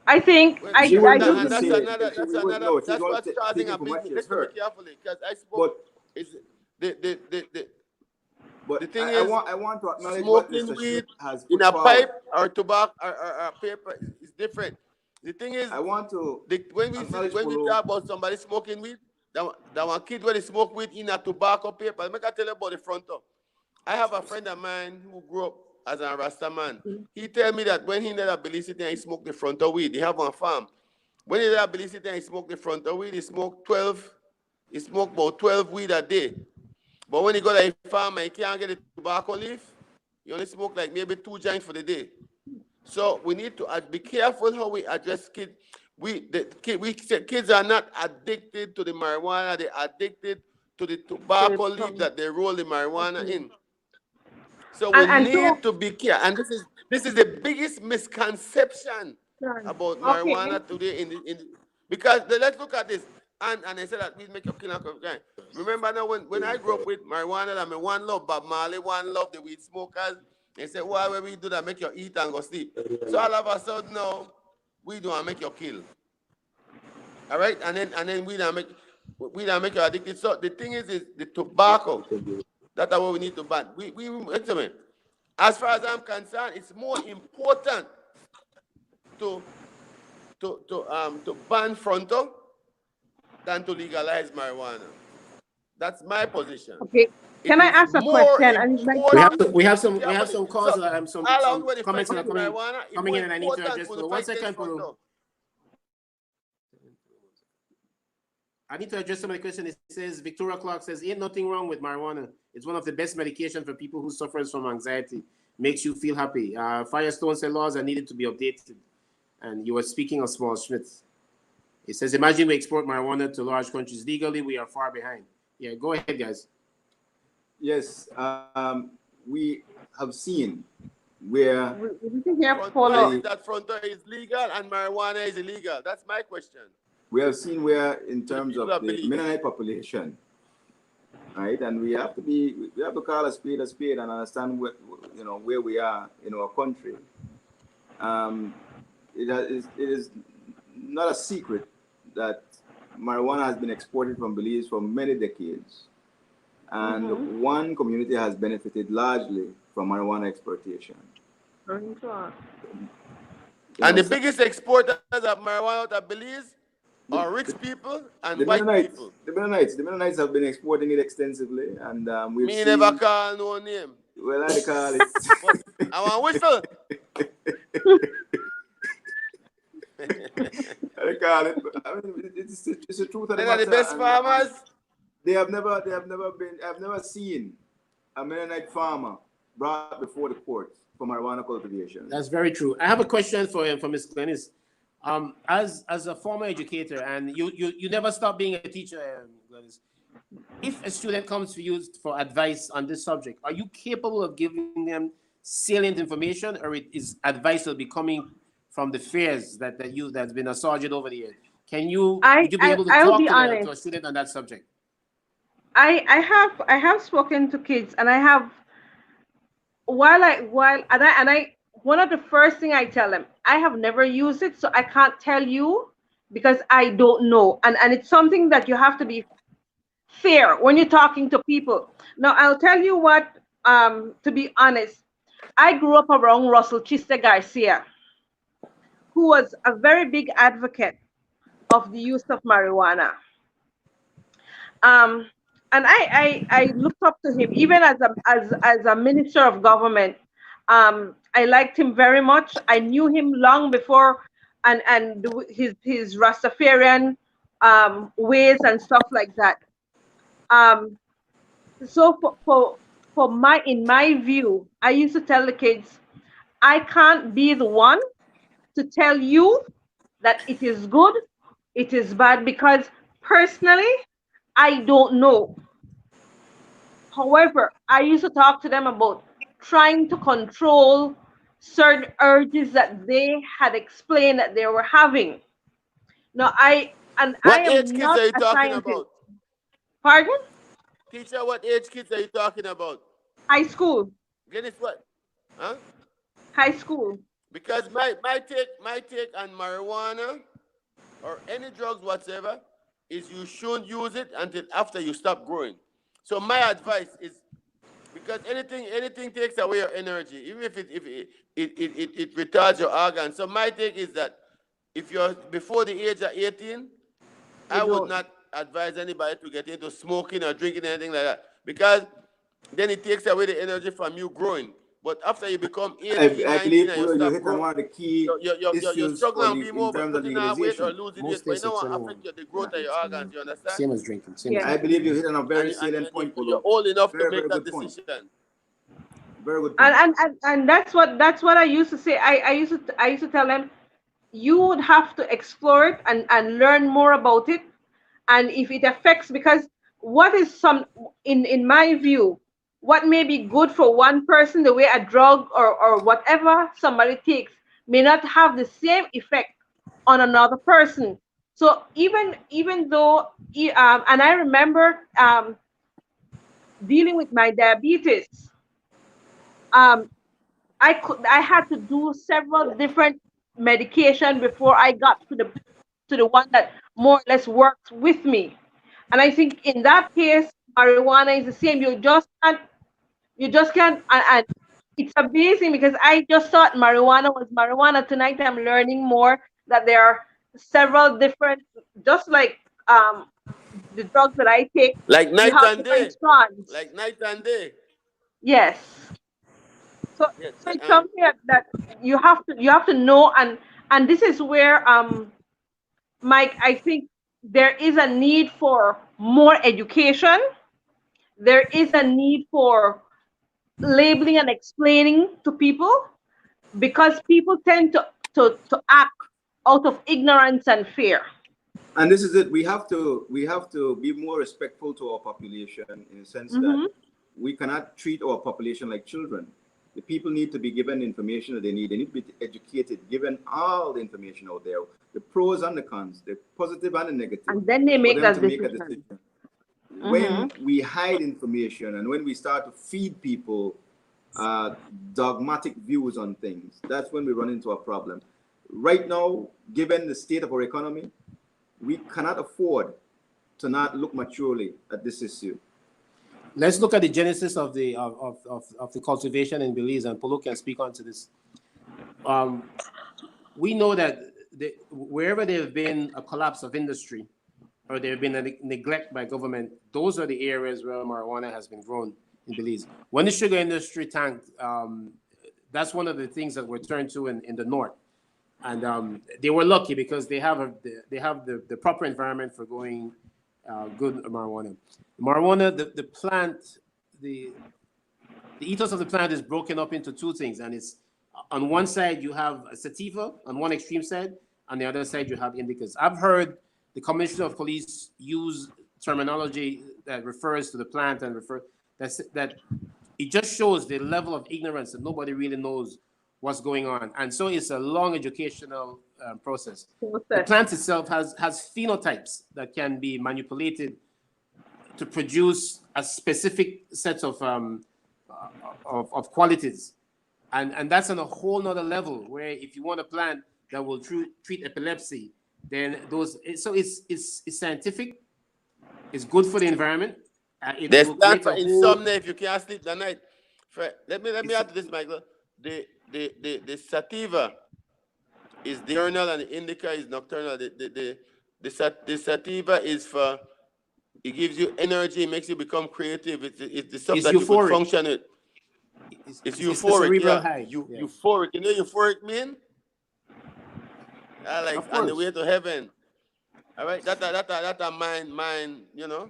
I think Well, She I wouldn't don't necessarily that's say agree. another. she That's would another. no. She's That's all what's starting taking a from what business. she has Listen to me heard. carefully, because I spoke. But Is the but thing I is, want to acknowledge what smoking Mr. weed Schmidt has in put a forward. pipe or tobacco or paper is different. The thing is, I want to when acknowledge we Polo. talk about somebody smoking weed, that one kid when they smoke weed in a tobacco paper. Make I tell you about the front up. I have a friend of mine who grew up as a Rasta man. He tell me that when he did a Belizean and he smoked the front of weed, he have on farm. When he did a Belizean and he smoked the front of weed, he smoked about 12 weed a day. But when he go to a farm and he can't get the tobacco leaf, he only smoke like maybe 2 joints for the day. So we need to be careful how we address kids. Kids are not addicted to the marijuana, they're addicted to the tobacco leaf that they roll the marijuana in. So we And so need to be careful. And this is the biggest misconception about okay. marijuana today because let's look at this. And they said that we make your killer crime. Remember now when I grew up with marijuana, I mean one love Bob Marley, one love the weed smokers. They said, why when we do that, make you eat and go sleep. So all of a sudden now, we don't make you kill. All right? And then we don't make you addicted. So the thing is the tobacco. That's what we need to ban. As far as I'm concerned, it's more important to ban frontal than to legalize marijuana. That's my position. Okay. Can I ask a question? And my We have some calls, some comments that are coming in, and I need to address. But 1 second, Polo. I need to address some of the questions. It says, Victoria Clark says, ain't nothing wrong with marijuana. It's one of the best medication for people who suffers from anxiety. makes you feel happy. Firestone said laws are needed to be updated. And you were speaking of Small Smith. It says, imagine we export marijuana to large countries legally, we are far behind. Yeah, go ahead, guys. Yes, we have seen where We didn't hear Why follow. is it that frontal is legal and marijuana is illegal? That's my question. we have seen where in To the terms people of of the Belize. Mennonite population, right? And we have to call a spade and understand what, you know, where we are in our country. It is not a secret that marijuana has been exported from Belize for many decades, and one community has benefited largely from marijuana exportation. And the biggest exporters of marijuana out of Belize are rich people and white people. The Mennonites have been exporting it extensively, and we've Me seen, never call no name. well, I call it. But I want whistle. I call it. I mean, it's the truth of the They're matter. the best farmers. I've never seen a Mennonite farmer brought before the courts for marijuana cultivation. That's very true. I have a question for Ms. Glennis. As a former educator, and you never stop being a teacher, Glennis. If a student comes to you for advice on this subject, are you capable of giving them salient information, or is advice will be coming from the fears that's been assuaged over the years? Would you be able to talk to a student on that subject? I have spoken to kids, and I have one of the first thing I tell them, I have never used it, so I can't tell you because I don't know, and it's something that you have to be fair when you're talking to people. Now I'll tell you what, to be honest, I grew up around Russell Chiste Garcia, who was a very big advocate of the use of marijuana. And I looked up to him even as a minister of government. I liked him very much. I knew him long before, and his Rastafarian ways and stuff like that. So in my view, I used to tell the kids, I can't be the one to tell you that it is good, it is bad, because personally, I don't know. However, I used to talk to them about trying to control certain urges that they had explained that they were having. Now, I am Age kids not are you a talking scientist. about? Pardon? Teacher, what age kids are you talking about? High school. Glennis, what? Huh? High school. Because my take on marijuana or any drugs whatsoever is you shouldn't use it until after you stop growing. So my advice is, because anything takes away your energy, even if it retards your organs. So my take is that if you're before the age of 18, I would not advise anybody to get into smoking or drinking anything like that, because then it takes away the energy from you growing. But after you become 18, 19, and you stop growing, one of the key you're struggling to be more in terms of putting on weight or legalization. losing Most weight, but you states know are what 21. affect the growth of your organs, you understand? Same as drinking. I believe you hit on a very salient point, You're old enough to make that good point. decision. Very good point. And that's what I used to say. I used to tell them, you would have to explore it and learn more about it, and if it affects, because what is in my view, what may be good for one person, the way a drug or whatever somebody takes may not have the same effect on another person. So even though and I remember dealing with my diabetes, I had to do several different medication before I got to the one that more or less works with me. And I think in that case, marijuana is the same. You just can't, and it's amazing because I just thought marijuana was marijuana. Tonight I'm learning more that there are several different, just like the drugs that I take, Like you night have and different day. strands. Like night and day. Yes. So, Yes. so it's something that you have to know, and this is where Mike, I think there is a need for more education. There is a need for labeling and explaining to people, because people tend to act out of ignorance and fear. And this is it. We have to be more respectful to our population in the sense that we cannot treat our population like children. The people need to be given information that they need. They need to be educated, given all the information out there, the pros and the cons, the positive and the negative, And then they for make them that to make a decision. decision. When we hide information and when we start to feed people dogmatic views on things, that's when we run into a problem. Right now, given the state of our economy, we cannot afford to not look maturely at this issue. Let's look at the genesis of the cultivation in Belize, and Polo can speak on to this. We know that wherever there have been a collapse of industry or there have been a neglect by government, those are the areas where marijuana has been grown in Belize. When the sugar industry tanked, that's one of the things that were turned to in the north. And they were lucky because they have the proper environment for growing good marijuana. Marijuana, the plant, the ethos of the plant is broken up into two things, and it's on one side you have a sativa on one extreme side, on the other side you have indicas. I've heard the Commissioner of Police use terminology that refers to the plant and that it just shows the level of ignorance that nobody really knows what's going on. And so it's a long educational process. The plant itself has phenotypes that can be manipulated to produce a specific set of qualities. And that's on a whole nother level, where if you want a plant that will treat epilepsy, then it's scientific, it's good for the environment. There's plant for insomnia if you can't sleep that night. Let me add to this, Michael. The sativa is diurnal and the indica is nocturnal. The sativa is for, it gives you energy, it makes you become creative. It's the stuff that euphoric. You could function with. It's euphoric, yeah. Euphoric. You know euphoric mean? Like on the way to heaven. All right, that a mind, you know.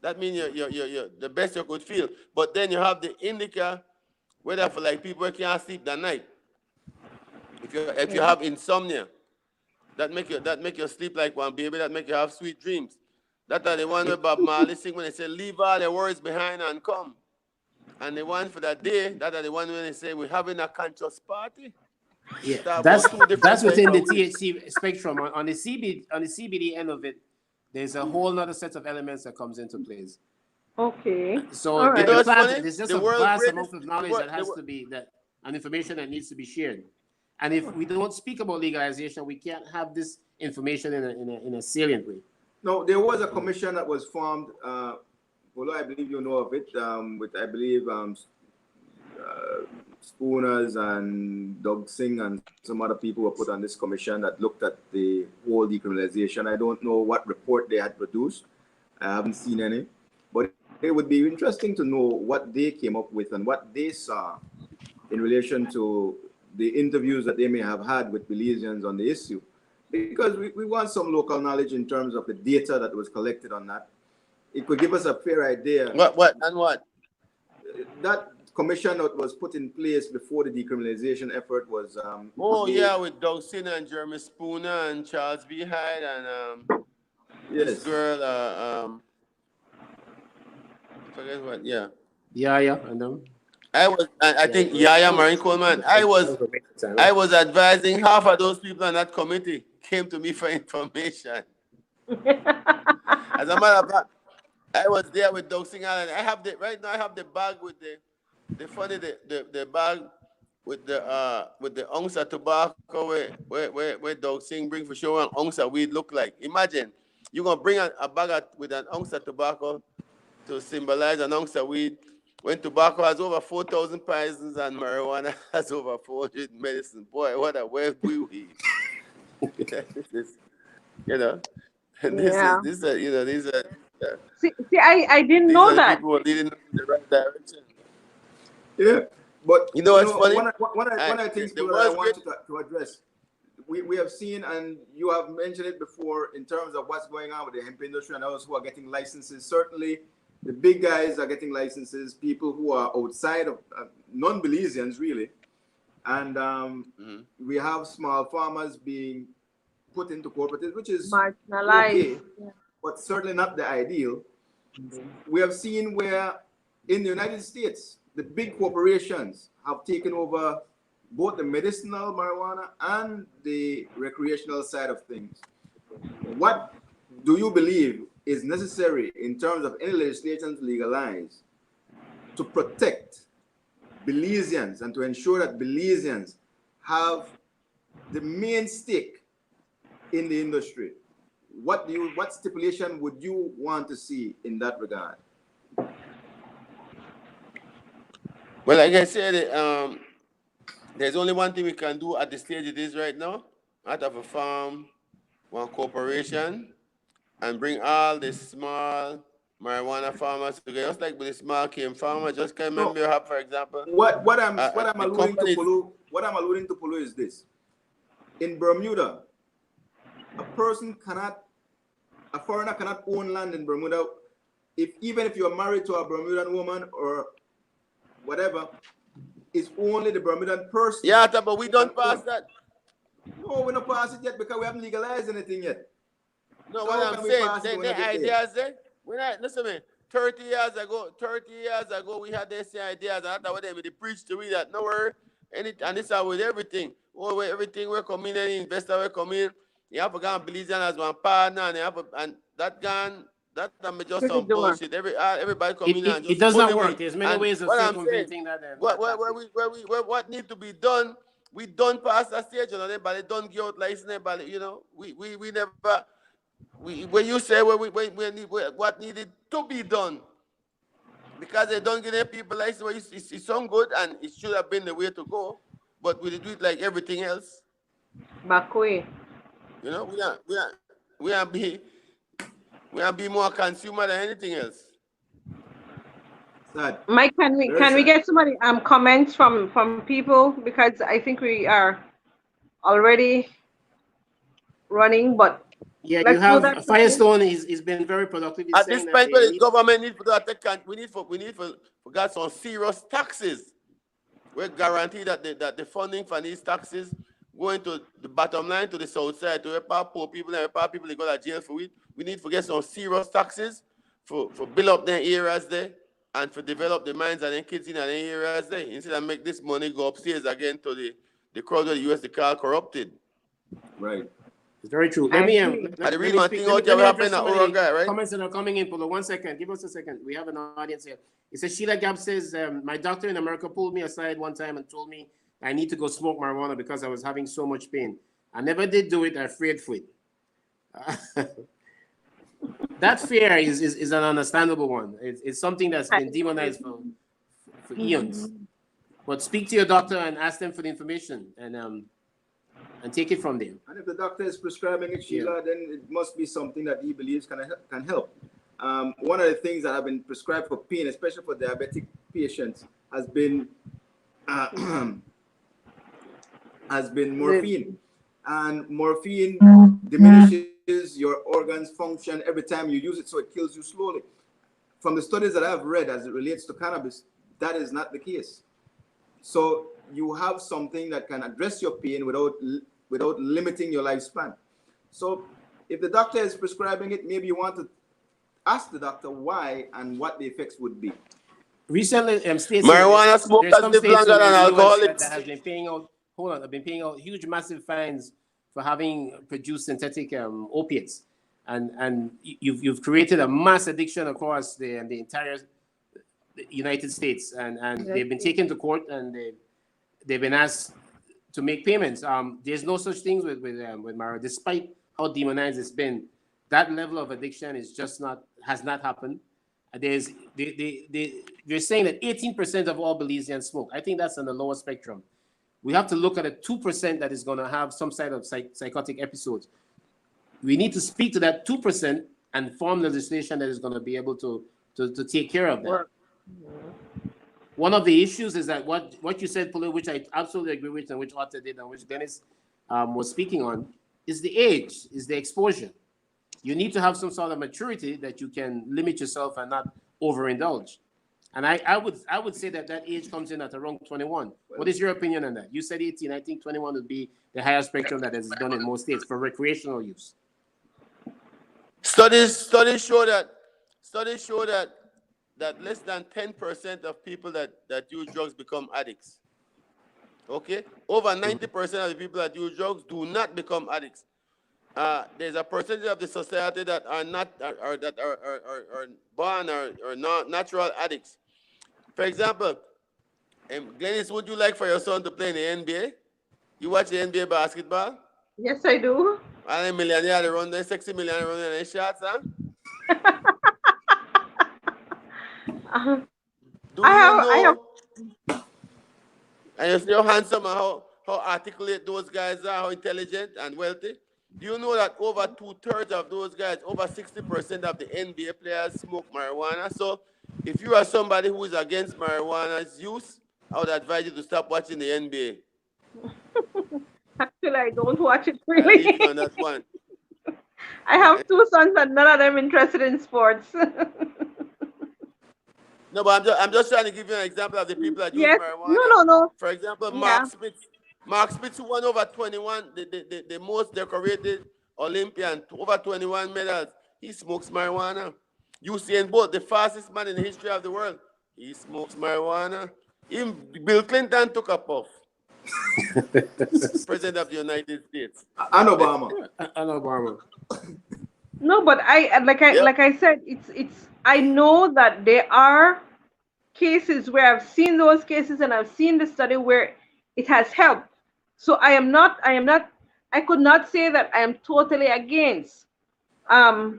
That means you're the best you could feel. But then you have the indica, whether for like people who can't sleep that night. If you have insomnia, that make you sleep like one baby, that make you have sweet dreams. That are the one where Bob Marley sing when they say, leave all the worries behind and come. And the one for that day, that are the one when they say, we're having a conscious party. Yeah, that's within the THC spectrum. On the CBD end of it, there's a whole other set of elements that comes into place. Okay. So right. There's just a vast amount of knowledge that has to be and information that needs to be shared. And if we don't speak about legalization, we can't have this information in a salient way. No, there was a commission that was formed. Well, I believe you know of it. With I believe Spooners and Doug Singh and some other people were put on this commission that looked at the whole decriminalization. I don't know what report they had produced. I haven't seen any, but it would be interesting to know what they came up with and what they saw in relation to the interviews that they may have had with Belizeans on the issue, because we want some local knowledge in terms of the data that was collected on that. It could give us a fair idea. What? That commission that was put in place before the decriminalization effort was... with Doug Singh and Jeremy Spooner and Charles B. Hyde and this girl, I forget what, yeah. Yeah, and them. I think Yaya Marine Coleman. I was advising half of those people on that committee came to me for information. As a matter of fact, I was there with Doug Singh Allen. I have right now I have the bag with the bag with the ounce of tobacco where Doug Singh bring for show an ounce of weed look like. Imagine you're gonna bring a bag with an ounce of tobacco to symbolize an ounce of weed, when tobacco has over 4,000 poisons and marijuana has over 400 medicines. Boy, what a way we this is, See, I didn't know that. People are leading in the right direction. Yeah, but you know what's funny? One of the things that I wanted to address, we have seen, and you have mentioned it before, in terms of what's going on with the hemp industry and those who are getting licenses. Certainly, The big guys are getting licenses, people who are outside of non-Belizeans really. And we have small farmers being put into cooperatives, which is marginalized. okay, but certainly not the ideal. We have seen where in the United States, the big corporations have taken over both the medicinal marijuana and the recreational side of things. What do you believe is necessary in terms of any legislation to legalize to protect Belizeans and to ensure that Belizeans have the main stake in the industry? What stipulation would you want to see in that regard? Well, like I said, there's only one thing we can do at the stage it is right now, out of a farm, one corporation, and bring all the small marijuana farmers together, just like with the small cane farmer. Just can remember you have, for example, what I'm alluding to, Pulu, is this: in Bermuda, a foreigner cannot own land in Bermuda, even if you're married to a Bermudan woman or whatever. It's only the Bermudan person. Yeah, but we don't pass that. No, we don't pass it yet because we haven't legalized anything yet. No, So what I'm saying, the ideas there. Listen to me. 30 years ago, we had these ideas, and that's what they preach to me that no worry, and this is with everything. Oh, everything we're coming in, investor we're coming. You have to go and Belizean as one partner, and that gun. That just some bullshit. Everybody come in and just it does not work. Me. There's many ways of circumventing that. What need to be done? We don't pass that stage, you know. But they don't give out license. But you know, we never. When you say what needed to be done, because they don't give their people license, it sounds good and it should have been the way to go. But we do it like everything else. Back way. You know, we are be more consumer than anything else. Sad. Mike, can we get somebody comments from people, because I think we are already running, but yeah, you have Firestone. He's been very productive. At this point, the government needs to we need for got some serious taxes. We're guaranteed that the funding for these taxes going to the bottom line, to the south side, to help poor people and help people they go to jail for it. We need to get some serious taxes for build up their areas there and for develop the minds and the kids in their areas there, instead of make this money go upstairs again to the crowd of the US they call corrupted. Right. It's very true. Let me right? Comments that are coming in, Polo. 1 second. Give us a second. We have an audience here. It says Sheila Gab says, my doctor in America pulled me aside one time and told me I need to go smoke marijuana because I was having so much pain. I never did do it. I feared for it. That fear is an understandable one. It's something that's been demonized for eons. But speak to your doctor and ask them for the information and take it from there. And if the doctor is prescribing it, Sheila, then it must be something that he believes can help. One of the things that have been prescribed for pain, especially for diabetic patients, has been morphine. And morphine diminishes your organs' function every time you use it, so it kills you slowly. From the studies that I've read as it relates to cannabis, that is not the case. So you have something that can address your pain without limiting your lifespan. So if the doctor is prescribing it, maybe you want to ask the doctor why and what the effects would be. Recently, states marijuana smoke has lived longer than alcoholics. That has been paying out. Hold on, I've been paying out huge, massive fines for having produced synthetic opiates, and you've created a mass addiction across the entire United States, and they've been taken to court and they've been asked to make payments. There's no such things with marijuana, despite how demonized it's been. That level of addiction has not happened. They're saying that 18% of all Belizeans smoke. I think that's on the lower spectrum. We have to look at a 2% that is going to have some side of psychotic episodes. We need to speak to that 2% and form legislation that is going to be able to take care of that. One of the issues is that what you said, Pulu, which I absolutely agree with, and which Otter did, and which Dennis was speaking on, is the age, is the exposure. You need to have some sort of maturity that you can limit yourself and not overindulge. And I would say that age comes in at around 21. What is your opinion on that? You said 18. I think 21 would be the higher spectrum that is done in most states for recreational use. Studies show that less than 10% of people that use drugs become addicts. Okay, over 90% of the people that use drugs do not become addicts. There's a percentage of the society that are not that are born or not natural addicts. For example, Glennis, would you like for your son to play in the NBA? You watch the NBA basketball? Yes, I do. And a millionaire they run there, 60 million running their shots, huh? Do you I have. know? And you see how handsome and how articulate those guys are, how intelligent and wealthy. Do you know that over 2/3 of those guys, over 60% of the NBA players smoke marijuana? So if you are somebody who is against marijuana's use, I would advise you to stop watching the NBA. Actually, I don't watch it I'll leave you really. on that one. I have two sons, and none of them interested in sports. No, but I'm just trying to give you an example of the people that use Yes. marijuana. No. For example, Yeah. Mark Spitz, who won over 21, the most decorated Olympian, over 21 medals. He smokes marijuana. Usain Bolt, the fastest man in the history of the world, he smokes marijuana. Even Bill Clinton took a puff. President of the United States. And Obama. And Obama. No, but like I said, it's I know that there are cases where I've seen those cases and I've seen the study where it has helped. So I could not say that I am totally against. But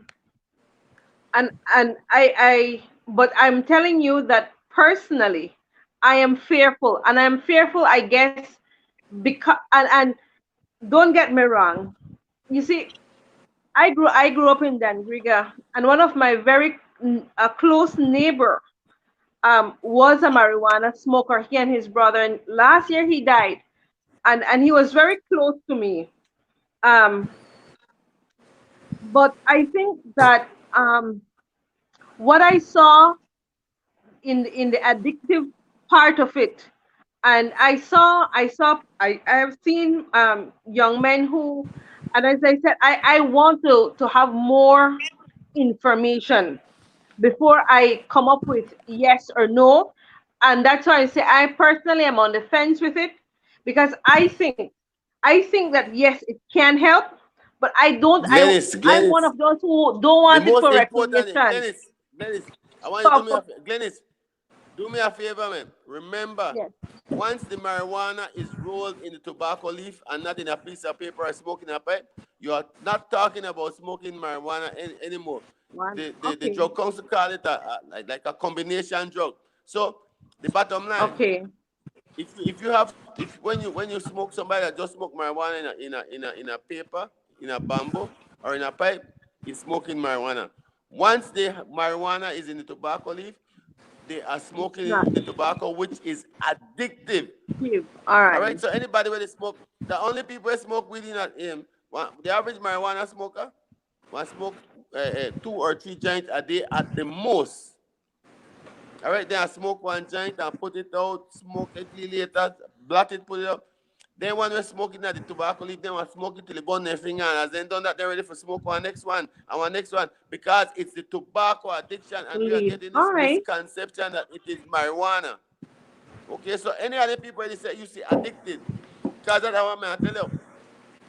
I'm telling you that personally, I am fearful, and I'm fearful, I guess, because and don't get me wrong. You see, I grew up in Dangriga, and one of my very close neighbor was a marijuana smoker. He and his brother, and last year he died, and he was very close to me. But I think that what I saw in the addictive part of it, and I have seen young men who, and as I said, I want to have more information before I come up with yes or no. And that's why I say I personally am on the fence with it, because I think that yes, it can help, but I don't. Glennis, I'm one of those who don't want the it most for important is, recreation. Glennis, I want you to do me a favor. Glennis, do me a favor, man. Remember, Yes. once the marijuana is rolled in the tobacco leaf and not in a piece of paper or smoking a pipe, you are not talking about smoking marijuana anymore. The drug council call it like a combination drug. So the bottom line, Okay. if when you smoke, somebody that just smoke marijuana in a paper, in a bamboo, or in a pipe, is smoking marijuana. Once the marijuana is in the tobacco leaf, they are smoking the tobacco, which is addictive. All right. All right. So anybody where they smoke, the only people who smoke weed in the average marijuana smoker will smoke 2 or 3 joints a day at the most. All right, then I smoke one joint and put it out, smoke it later, blot it, put it up. Then when we're smoking at the tobacco leaf, then we're smoking till they burn their finger, and as then done that, they're ready for smoke our next one and our next one, because it's the tobacco addiction, and we are getting this misconception that it is marijuana. Okay, so any other people they say you see addicted, because that's what I tell you.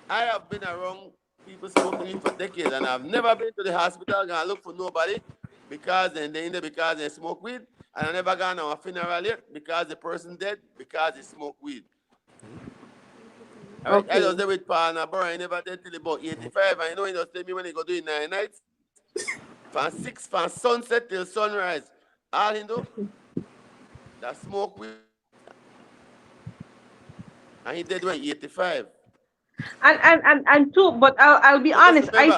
I have been around people smoking weed for decades, and I've never been to the hospital and look for nobody because they smoke weed. And I never gone to a funeral yet because the person dead because he smoked weed. All right, I was there with Paul Nabor. I never did till about 85. And you know, he just tell me when he go do it 9 nights. From sunset till sunrise. All he do, that smoke weed. And he dead when 85. And too, but I'll be honest. I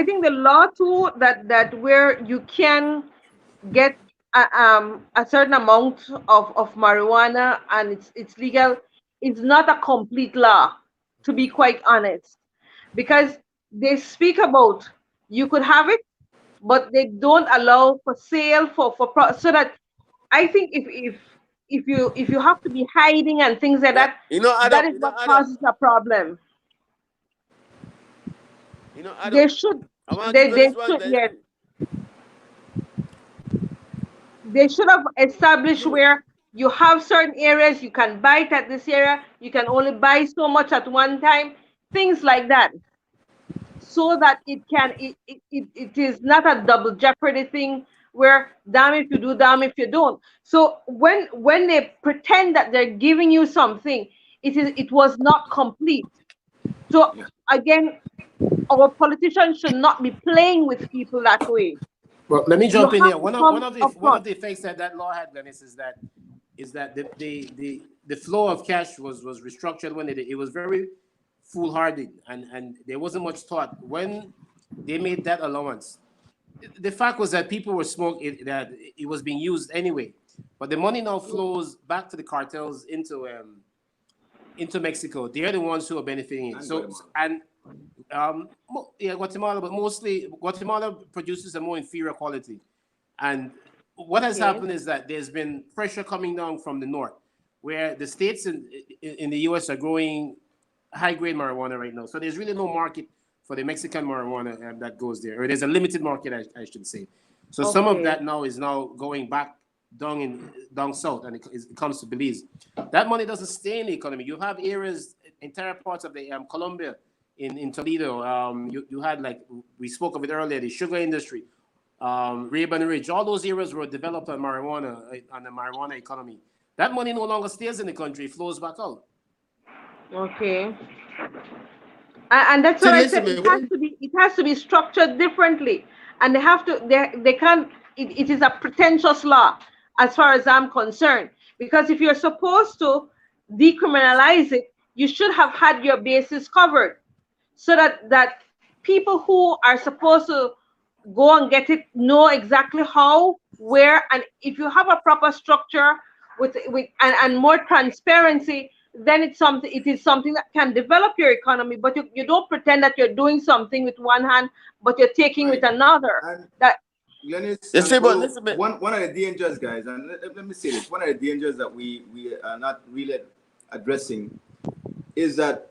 think the law too that where you can get a certain amount of marijuana and it's legal, it's not a complete law, to be quite honest, because they speak about you could have it but they don't allow for sale so that I think if you have to be hiding and things like Yeah, that, you know, that Adam, is you know, what Adam, causes a problem. you know, They Adam. should I want to give you they this one. should yeah, they should have established where you have certain areas you can buy it at this area, you can only buy so much at one time, things like that, so that it is not a double jeopardy thing where damn if you do, damn if you don't. So when they pretend that they're giving you something, it was not complete. So Yeah. again, our politicians should not be playing with people that way. Well, let me You jump in have here. to One come of the up front. effects that law had, Dennis, is that the flow of cash was restructured when it was very foolhardy, and there wasn't much thought when they made that allowance. The fact was that people were smoking, that it was being used anyway, but the money now flows back to the cartels into Mexico. They're the ones who are benefiting it. And So Guatemala. and yeah, Guatemala, but mostly Guatemala produces a more inferior quality. And what has Okay. happened is that there's been pressure coming down from the north, where the states in the U.S. are growing high grade marijuana right now. So there's really no market for the Mexican marijuana that goes there, or there's a limited market, I should say. So some of Okay. that now is now going back down south, and it comes to Belize. That money doesn't stay in the economy. You have areas, entire parts of the Colombia, in Toledo. You had, like we spoke of it earlier, the sugar industry, Raven Ridge. All those areas were developed on marijuana, on the marijuana economy. That money no longer stays in the country; it flows back out. Okay. And that's See, what I listen, said. man. It has to be structured differently, and they can't. It is a pretentious law, as far as I'm concerned. Because if you're supposed to decriminalize it, you should have had your bases covered, so that people who are supposed to go and get it know exactly how, where, and if you have a proper structure and more transparency, then it is something that can develop your economy. But you don't pretend that you're doing something with one hand but you're taking with Right. another. And That Glennis You and see, but Kulu, listen, man. one of the dangers, guys, and let me say this, one of the dangers that we are not really addressing is that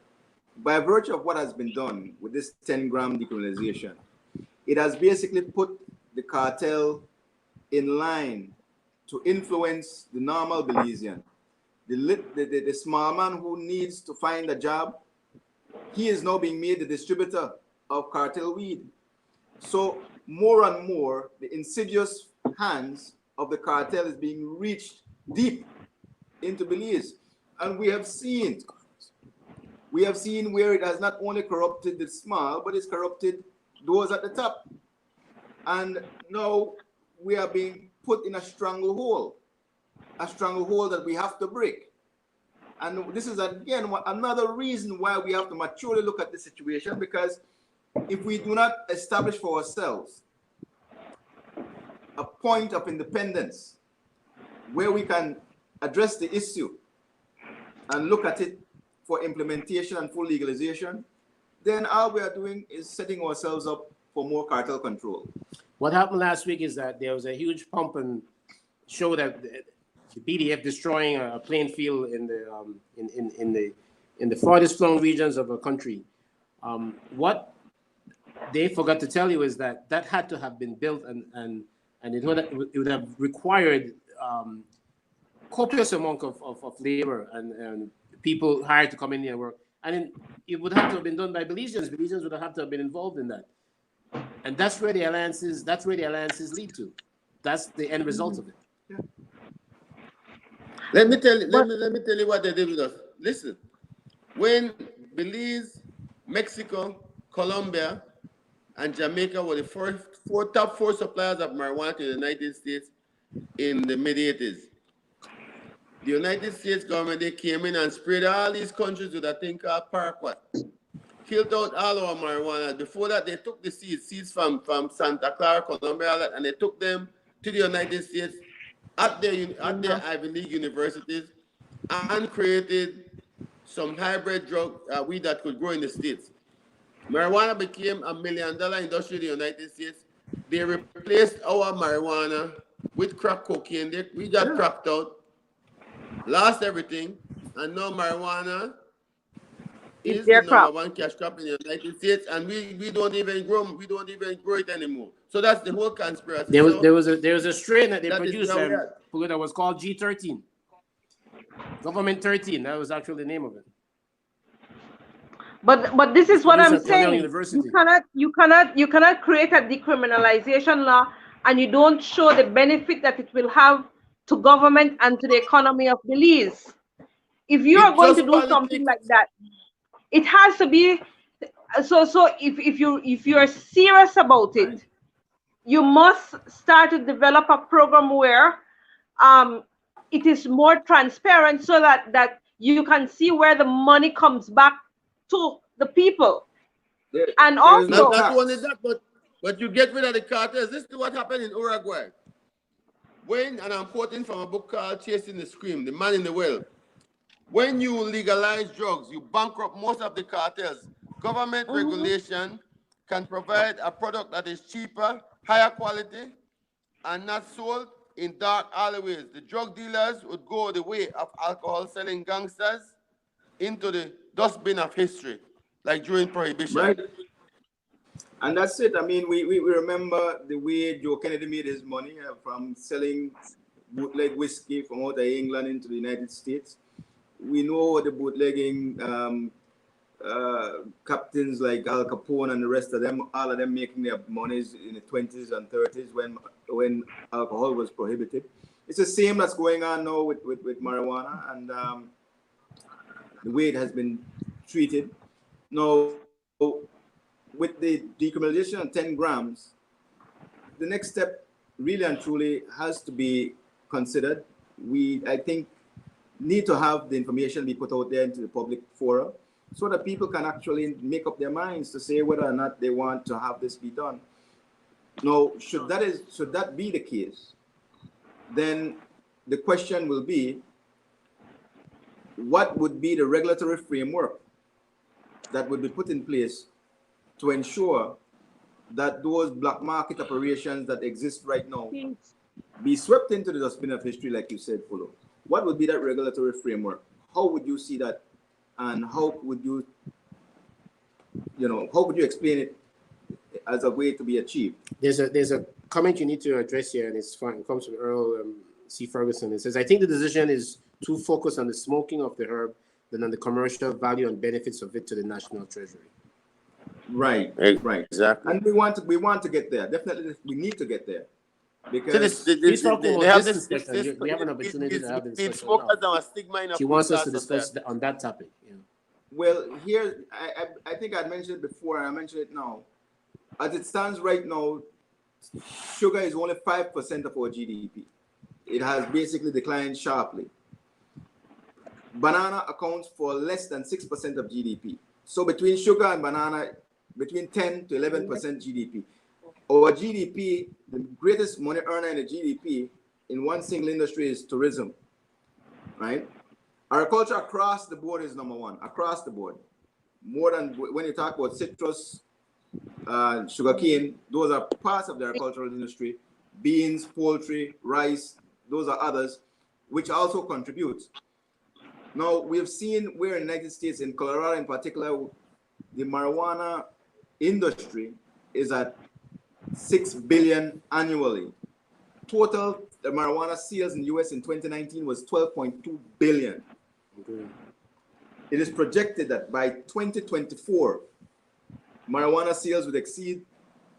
by virtue of what has been done with this 10-gram decriminalization, it has basically put the cartel in line to influence the normal Belizean. The small man who needs to find a job, he is now being made the distributor of cartel weed. So more and more, the insidious hands of the cartel is being reached deep into Belize. And we have seen where it has not only corrupted the small, but it's corrupted those at the top. And now we are being put in a stranglehold that we have to break. And this is again another reason why we have to maturely look at the situation, because if we do not establish for ourselves a point of independence where we can address the issue and look at it for implementation and full legalization, then all we are doing is setting ourselves up for more cartel control. What happened last week is that there was a huge pump and show that the BDF destroying a playing field in the farthest flung regions of a country. What they forgot to tell you is that had to have been built, and it would have required copious amount of labor and people hired to come in here and work, and it would have to have been done by Belizeans. Belizeans would have to have been involved in that, and that's where the alliances lead to. That's the end result of it. Yeah. Let me tell you. Let me tell you what they did with us. Listen, when Belize, Mexico, Colombia, and Jamaica were the top four suppliers of marijuana to the United States in the mid-80s. The United States government, they came in and sprayed all these countries with a thing called paraquat. Killed out all our marijuana. Before that, they took the seeds from Santa Clara, Colombia, and they took them to the United States at their Ivy League universities and created some hybrid drug weed that could grow in the States. Marijuana became $1 million industry in the United States, they replaced our marijuana with crack cocaine. We got cracked out, lost everything, and now marijuana It's is the their crop. #1 cash crop in the United States, and we don't even grow it anymore. So that's the whole conspiracy. There So was a strain that they that is produced where we are. that was called G13. Government 13, that was actually the name of it. But this It's is what produced I'm at Cornell saying. University. You cannot create a decriminalization law and you don't show the benefit that it will have to government and to the economy of Belize. If you are It's going to just do something politics. like that, it has to be so if you're serious about it, you must start to develop a program where it is more transparent so that you can see where the money comes back to the people. And There is no also, Not tax. only that, but you get rid of the cartels. This is what happened in Uruguay. And I'm quoting from a book called Chasing the Scream, The Man in the Well. When you legalize drugs, you bankrupt most of the cartels. Government regulation can provide a product that is cheaper, higher quality, and not sold in dark alleyways. The drug dealers would go the way of alcohol selling gangsters into the dustbin of history, like during Prohibition. Right. And that's it. I mean, we remember the way Joe Kennedy made his money from selling bootleg whiskey from out of England into the United States. We know the bootlegging captains like Al Capone and the rest of them, all of them making their monies in the 20s and 30s when alcohol was prohibited. It's the same that's going on now with marijuana and the way it has been treated. Now, with the decriminalization of 10 grams, the next step really and truly has to be considered. I think, need to have the information be put out there into the public forum so that people can actually make up their minds to say whether or not they want to have this be done. Now, should that be the case, then the question will be, what would be the regulatory framework that would be put in place to ensure that those black market operations that exist right now be swept into the dustbin of history, like you said, Polo? What would be that regulatory framework? How would you see that? And how would you explain it as a way to be achieved? There's a comment you need to address here, and it's fine. It comes from Earl C. Ferguson. It says, I think the decision is too focused on the smoking of the herb than on the commercial value and benefits of it to the national treasury. Right. Exactly. And we want to get there. Definitely, we need to get there. Because We have an opportunity to have this discussion now. She wants us to discuss on that topic. Yeah. Well, here, I think I mentioned it before, and I mentioned it now. As it stands right now, sugar is only 5% of our GDP. It has basically declined sharply. Banana accounts for less than 6% of GDP. So between sugar and banana, between 10 to 11% GDP. Our GDP, the greatest money earner in the GDP in one single industry is tourism, right? Agriculture across the board is #1, across the board. More than when you talk about citrus, sugarcane, those are parts of the agricultural industry. Beans, poultry, rice, those are others, which also contribute. Now, we have seen where in the United States, in Colorado in particular, the marijuana industry is at $6 billion annually. Total the marijuana sales in the US in 2019 was $12.2 billion. Okay. It is projected that by 2024, marijuana sales would exceed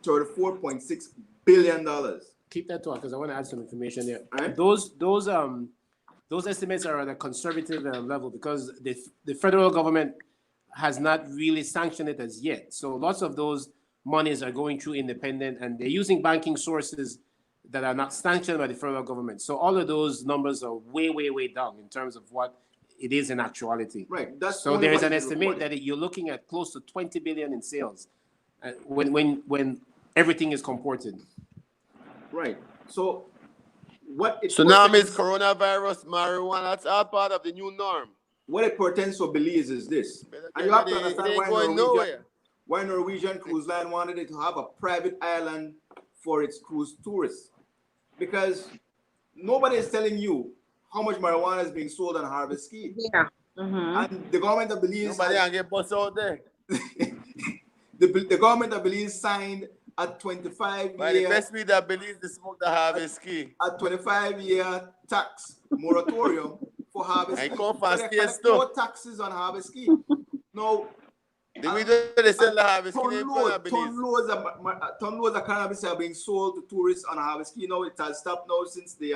$34.6 billion. Keep that talk because I want to add some information there. Right. Those estimates are at a conservative level because the federal government has not really sanctioned it as yet. So lots of those monies are going through independent, and they're using banking sources that are not sanctioned by the federal government. So all of those numbers are way, way, way down in terms of what it is in actuality. Right. So there is an estimate that you're looking at close to 20 billion in sales when everything is comported. Right. So what it Tsunamis, coronavirus, marijuana, that's all part of the new norm. What it portends for Belize is this. And you have to understand why Norwegian Cruise Line wanted it to have a private island for its cruise tourists, because nobody is telling you how much marijuana is being sold on Harvest Key. Yeah. Mm-hmm. And the government of Belize Nobody can get bus out there. the government of Belize signed a 25 By the year best weed that believes the smoke the Harvest Key. a 25-year tax moratorium for Harvest I Key. come So from they states collect too. no taxes on Harvest Key. Now, The weed they sell the Harvest Key, they put on Belize. Tonloads of cannabis are being sold to tourists on Harvest Key. Now it has stopped now since the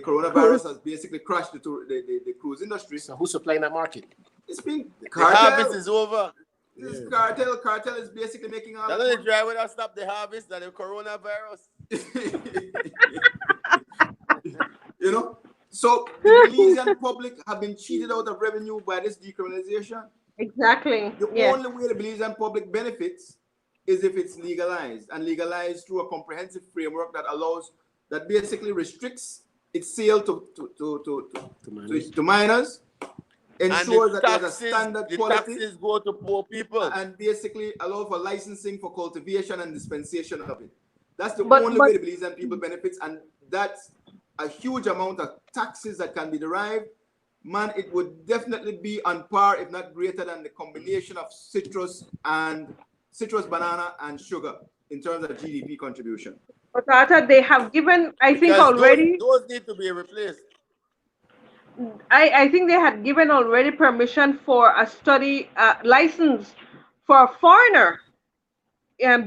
coronavirus has basically crashed the cruise industry. So who's supplying that market? It's been The cartel. harvest is over. This is cartel. Cartel is basically making all That's the not the money. driver that stop the harvest, that the coronavirus. You know, so the Belizean public have been cheated out of revenue by this decriminalization. Exactly. The Yes. only way the Belizean public benefits is if it's legalized, and legalized through a comprehensive framework that basically restricts its sale to minors, ensures that there's a standard quality, taxes go to poor people. and basically allow for licensing for cultivation and dispensation of it. That's the But- only but- way the Belizean people benefits, and that's a huge amount of taxes that can be derived. Man, it would definitely be on par, if not greater than the combination of citrus, banana, and sugar in terms of GDP contribution. But Tata, they have given, I think Because already, those need to be replaced. I think they had given already permission for a study license for a foreigner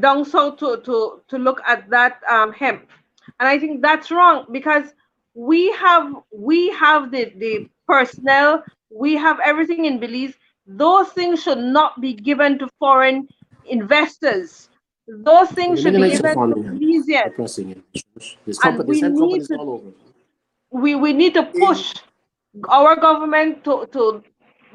down south to look at that hemp. And I think that's wrong, because we have the personnel, we have everything in Belize. Those things should not be given to foreign investors. Those things should be given to Belizeans. There's And we hemp need companies to all over. we need to push our government to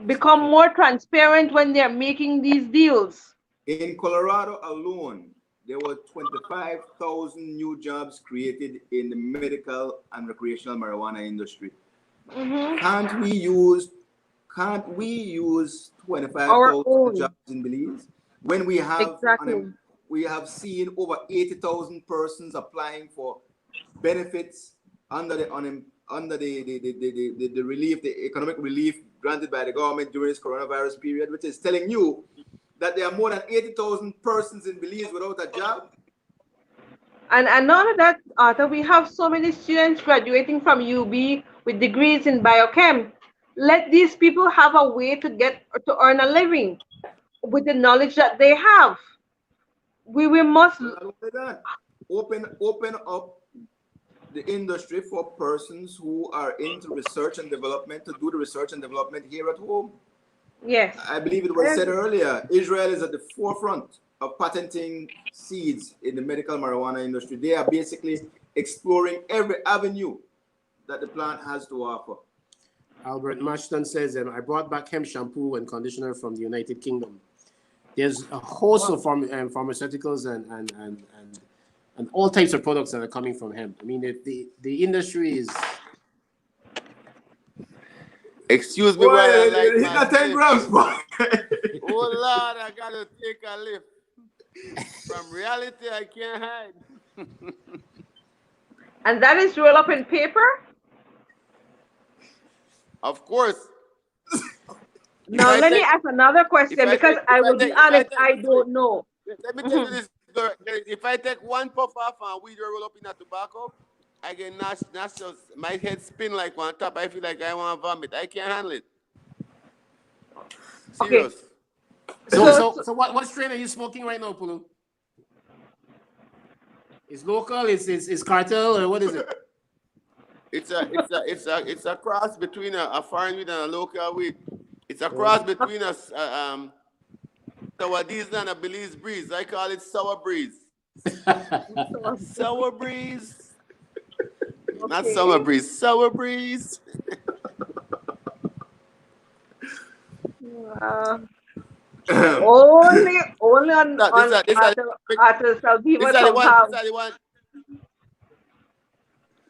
become more transparent when they're making these deals. In Colorado alone, there were 25,000 new jobs created in the medical and recreational marijuana industry. Mm-hmm. Can't we use 25,000 own. jobs in Belize when we have Exactly. we have seen over 80,000 persons applying for benefits under the relief, the economic relief granted by the government during this coronavirus period, which is telling you that there are more than 80,000 persons in Belize without a job. And none of that, Arthur, we have so many students graduating from UB with degrees in biochem. Let these people have a way to earn a living with the knowledge that they have. We must Not only that, open up the industry for persons who are into research and development to do the research and development here at home. Yes. I believe it was said earlier, Israel is at the forefront of patenting seeds in the medical marijuana industry. They are basically exploring every avenue that the plant has to offer. Albert Mashton says, I brought back hemp shampoo and conditioner from the United Kingdom. There's a host of pharmaceuticals and all types of products that are coming from hemp. I mean, the industry is... Excuse me, while I like He's got 10 grams, boy. Oh Lord, I gotta take a lift. From reality, I can't hide. And that is rolled up in paper? Of course. Now, let me ask another question, because I will be honest, I don't know. Let me tell you this. If I take one puff off and weed roll up in a tobacco, I get nostrils, my head spin like one top. I feel like I want to vomit. I can't handle it. Serious. Okay. So what strain are you smoking right now, Pulu? Is local? Is cartel, or what is it? It's a cross between a foreign weed and a local weed. It's a cross between a sour diesel and a Belize breeze. I call it sour breeze. Sour breeze. Okay. Not summer breeze, sour breeze. Only on Arthur Saldiva. This is the one.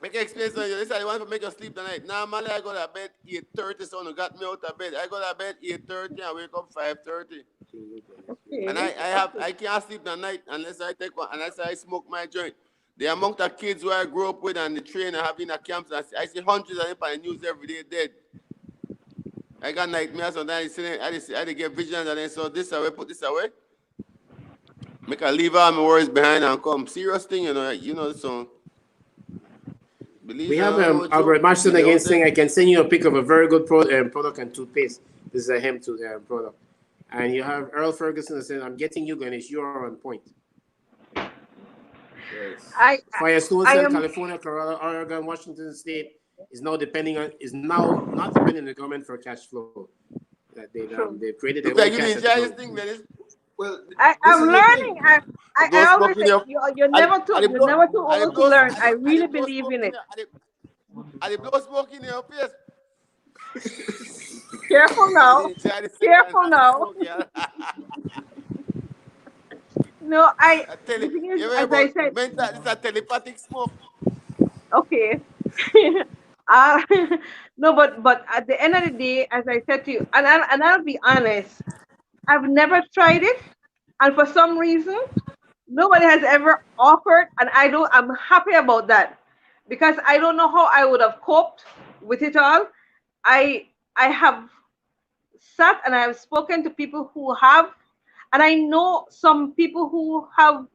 Make experience on you. This is the one for make you sleep tonight. Normally I go to bed 8:30, so got me out of bed. I go to bed 8:30 and wake up 5:30. Okay. Okay. And I can't sleep at night unless I take one, unless I smoke my joint. The amount of kids who I grew up with and the train and having a camps, I see hundreds of them on the news every day dead. I got nightmares and I get visions and then so this away, put this away. Make a leave all my worries behind and come. Serious thing, you know, so. We have Albert Marston again saying, I can send you a pic of a very good product and toothpaste. This is a hemp product. And you have Earl Ferguson that says, I'm getting you, Ganesh. You are on point. I Firestone I said am California, Colorado, Oregon, Washington State is now not depending on the government for cash flow. That they've created their own cash flow. Well, this I'm is the learning. thing. I always say you're never too old to learn. I really blow believe smoke in it. I blow smoke in your face. Careful now. Careful now. No, the thing is, You as remember I said, mental, this is a telepathic smoke. okay. uh, no, but at the end of the day, as I said to you, and I'll be honest, I've never tried it, and for some reason, nobody has ever offered, and I'm happy about that because I don't know how I would have coped with it all. I have sat and I have spoken to people who have, and I know some people who have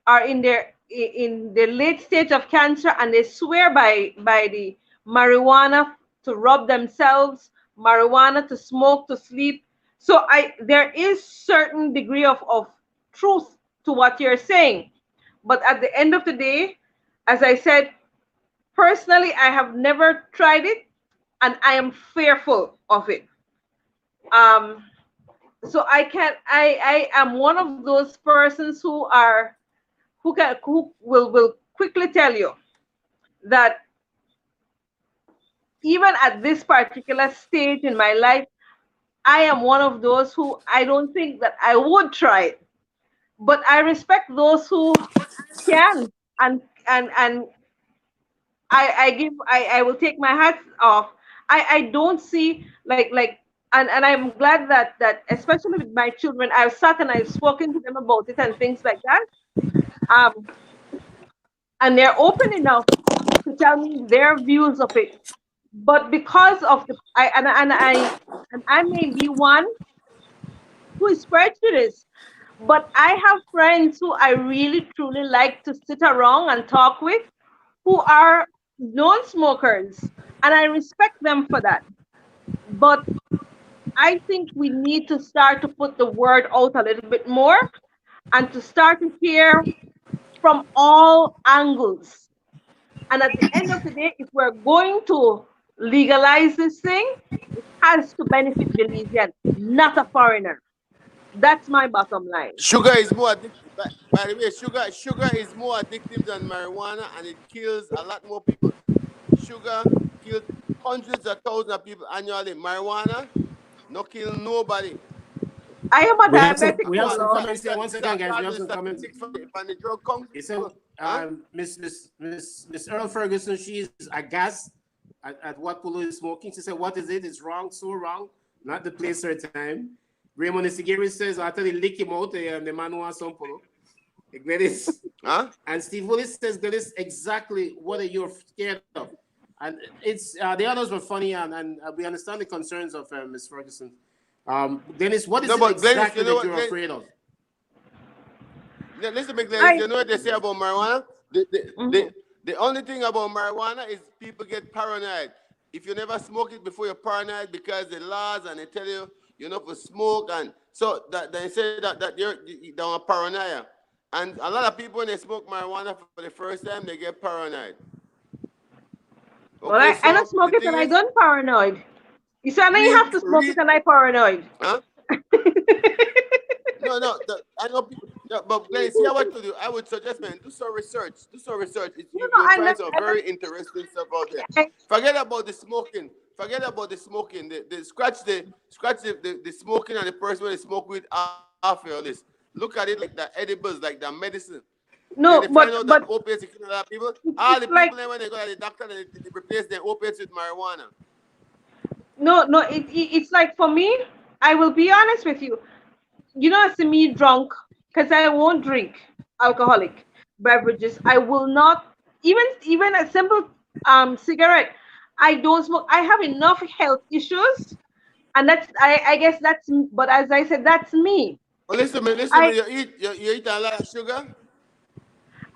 are in the late stage of cancer, and they swear by the marijuana to rub themselves, marijuana to smoke to sleep. So there is certain degree of truth to what you're saying, but at the end of the day, as I said, personally, I have never tried it, and I am fearful of it. Um, so I am one of those persons who will quickly tell you that even at this particular stage in my life, I am one of those who I don't think that I would try it. But I respect those who can, and I will take my hat off. I don't see and I'm glad that especially with my children, I've sat and I've spoken to them about it and things like that. Um, and they're open enough to tell me their views of it. But because of I may be one who is prejudiced, but I have friends who I really truly like to sit around and talk with who are non-smokers, and I respect them for that. But I think we need to start to put the word out a little bit more and to start to hear from all angles. And at the end of the day, if we're going to legalize this thing, it has to benefit Belizean, not a foreigner. That's my bottom line. Sugar is more addictive. By the way, sugar is more addictive than marijuana, and it kills a lot more people. Sugar kills hundreds of thousands of people annually. Marijuana, no kill nobody. I am a diabetic We have some fellow. comments here. Once again, guys, we have some comments. From the drug council. He said, Miss Earl Ferguson, she's aghast at what Pulu is smoking. She said, what is it? It's wrong, so wrong. Not the place or time. Raymond Isigiri says, after they lick him out, the man who wants some Pulu. Gladys. Huh? And Steve Willis says, Gladys, exactly what are you scared of? And it's the others were funny, and we understand the concerns of Miss Ferguson. Dennis, what is it exactly that you're afraid of? Listen, McLean, you know what they say about marijuana? The only thing about marijuana is people get paranoid. If you never smoke it before, you're paranoid because the laws and they tell you you're not to smoke, and so that they say that they're paranoia. And a lot of people when they smoke marijuana for the first time, they get paranoid. Okay, well, I don't smoke it and I don't paranoid. You said I have to smoke it and I paranoid. Huh? No, I know people. Yeah, but Glenn, see what to do. I would suggest, man, do some research. You're trying some very interesting stuff out there. Forget about the smoking. Scratch the smoking and the person when they smoke with off your list. Look at it like the edibles, like the medicine. No, they find out that opiates kill a lot of people. All the people when they go to the doctor, they replace their opiates with marijuana. No, it's like for me, I will be honest with you. you know, see me drunk because I won't drink alcoholic beverages. I will not even a simple cigarette. I don't smoke. I have enough health issues, and that's I guess that's. But as I said, that's me. Well, listen to I me. You eat a lot of sugar,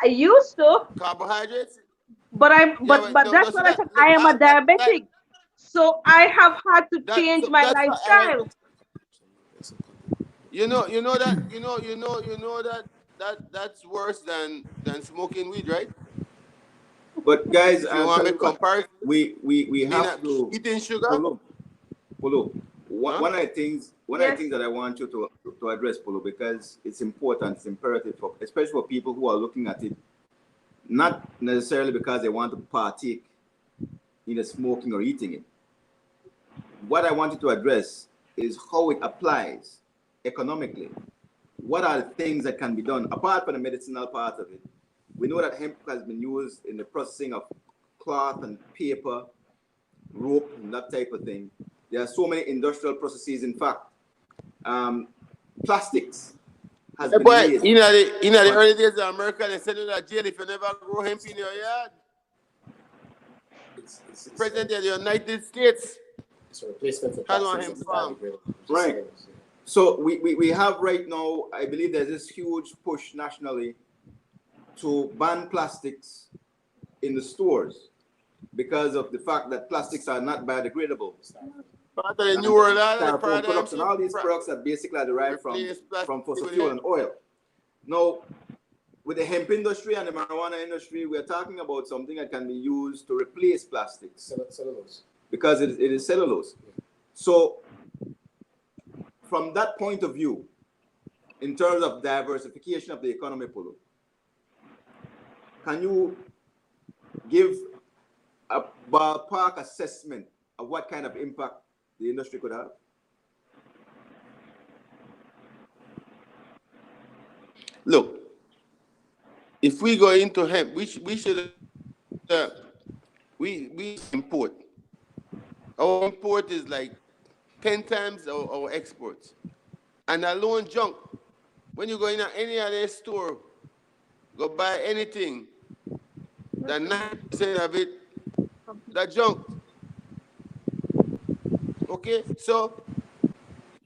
I used to, carbohydrates. Yeah, but that's no, see what I that. said. Look, I am a that diabetic, so I have had to change so my that's what all right. lifestyle. That's worse than smoking weed, right? But guys, If you I'll want tell to you make what, comparison, we being have to eating sugar, Polo, Polo. huh? One of the Yes. things that I want you to address, Polo, because it's important, it's imperative for, especially for people who are looking at it, not necessarily because they want to partake in the smoking or eating it. What I want you to address is how it applies economically. What are the things that can be done apart from the medicinal part of it? We know that hemp has been used in the processing of cloth and paper, rope, and that type of thing. There are so many industrial processes. In fact, plastics has Yeah, been boy, made. in the on- early days of America, they send you to jail if you never grow hemp in your yard. President of the United States It's a replacement for had one plastics hemp that's farm. biodegradable. Right. So we have right now, I believe there's this huge push nationally to ban plastics in the stores because of the fact that plastics are not biodegradable. Part of the New World Order, the Styrofoam paradigm products and shift, all these products are basically derived replace plastic from fossil with fuel hemp. and oil. Now, with the hemp industry and the marijuana industry, we're talking about something that can be used to replace plastics Cellulose. because it is cellulose. So, from that point of view, in terms of diversification of the economy, Polo, can you give a ballpark assessment of what kind of impact the industry could have? Look, if we go into hemp, we should we import. Our import is like 10 times our exports. And alone junk. When you go in any other store, go buy anything, the 90% of it, that junk. Okay? So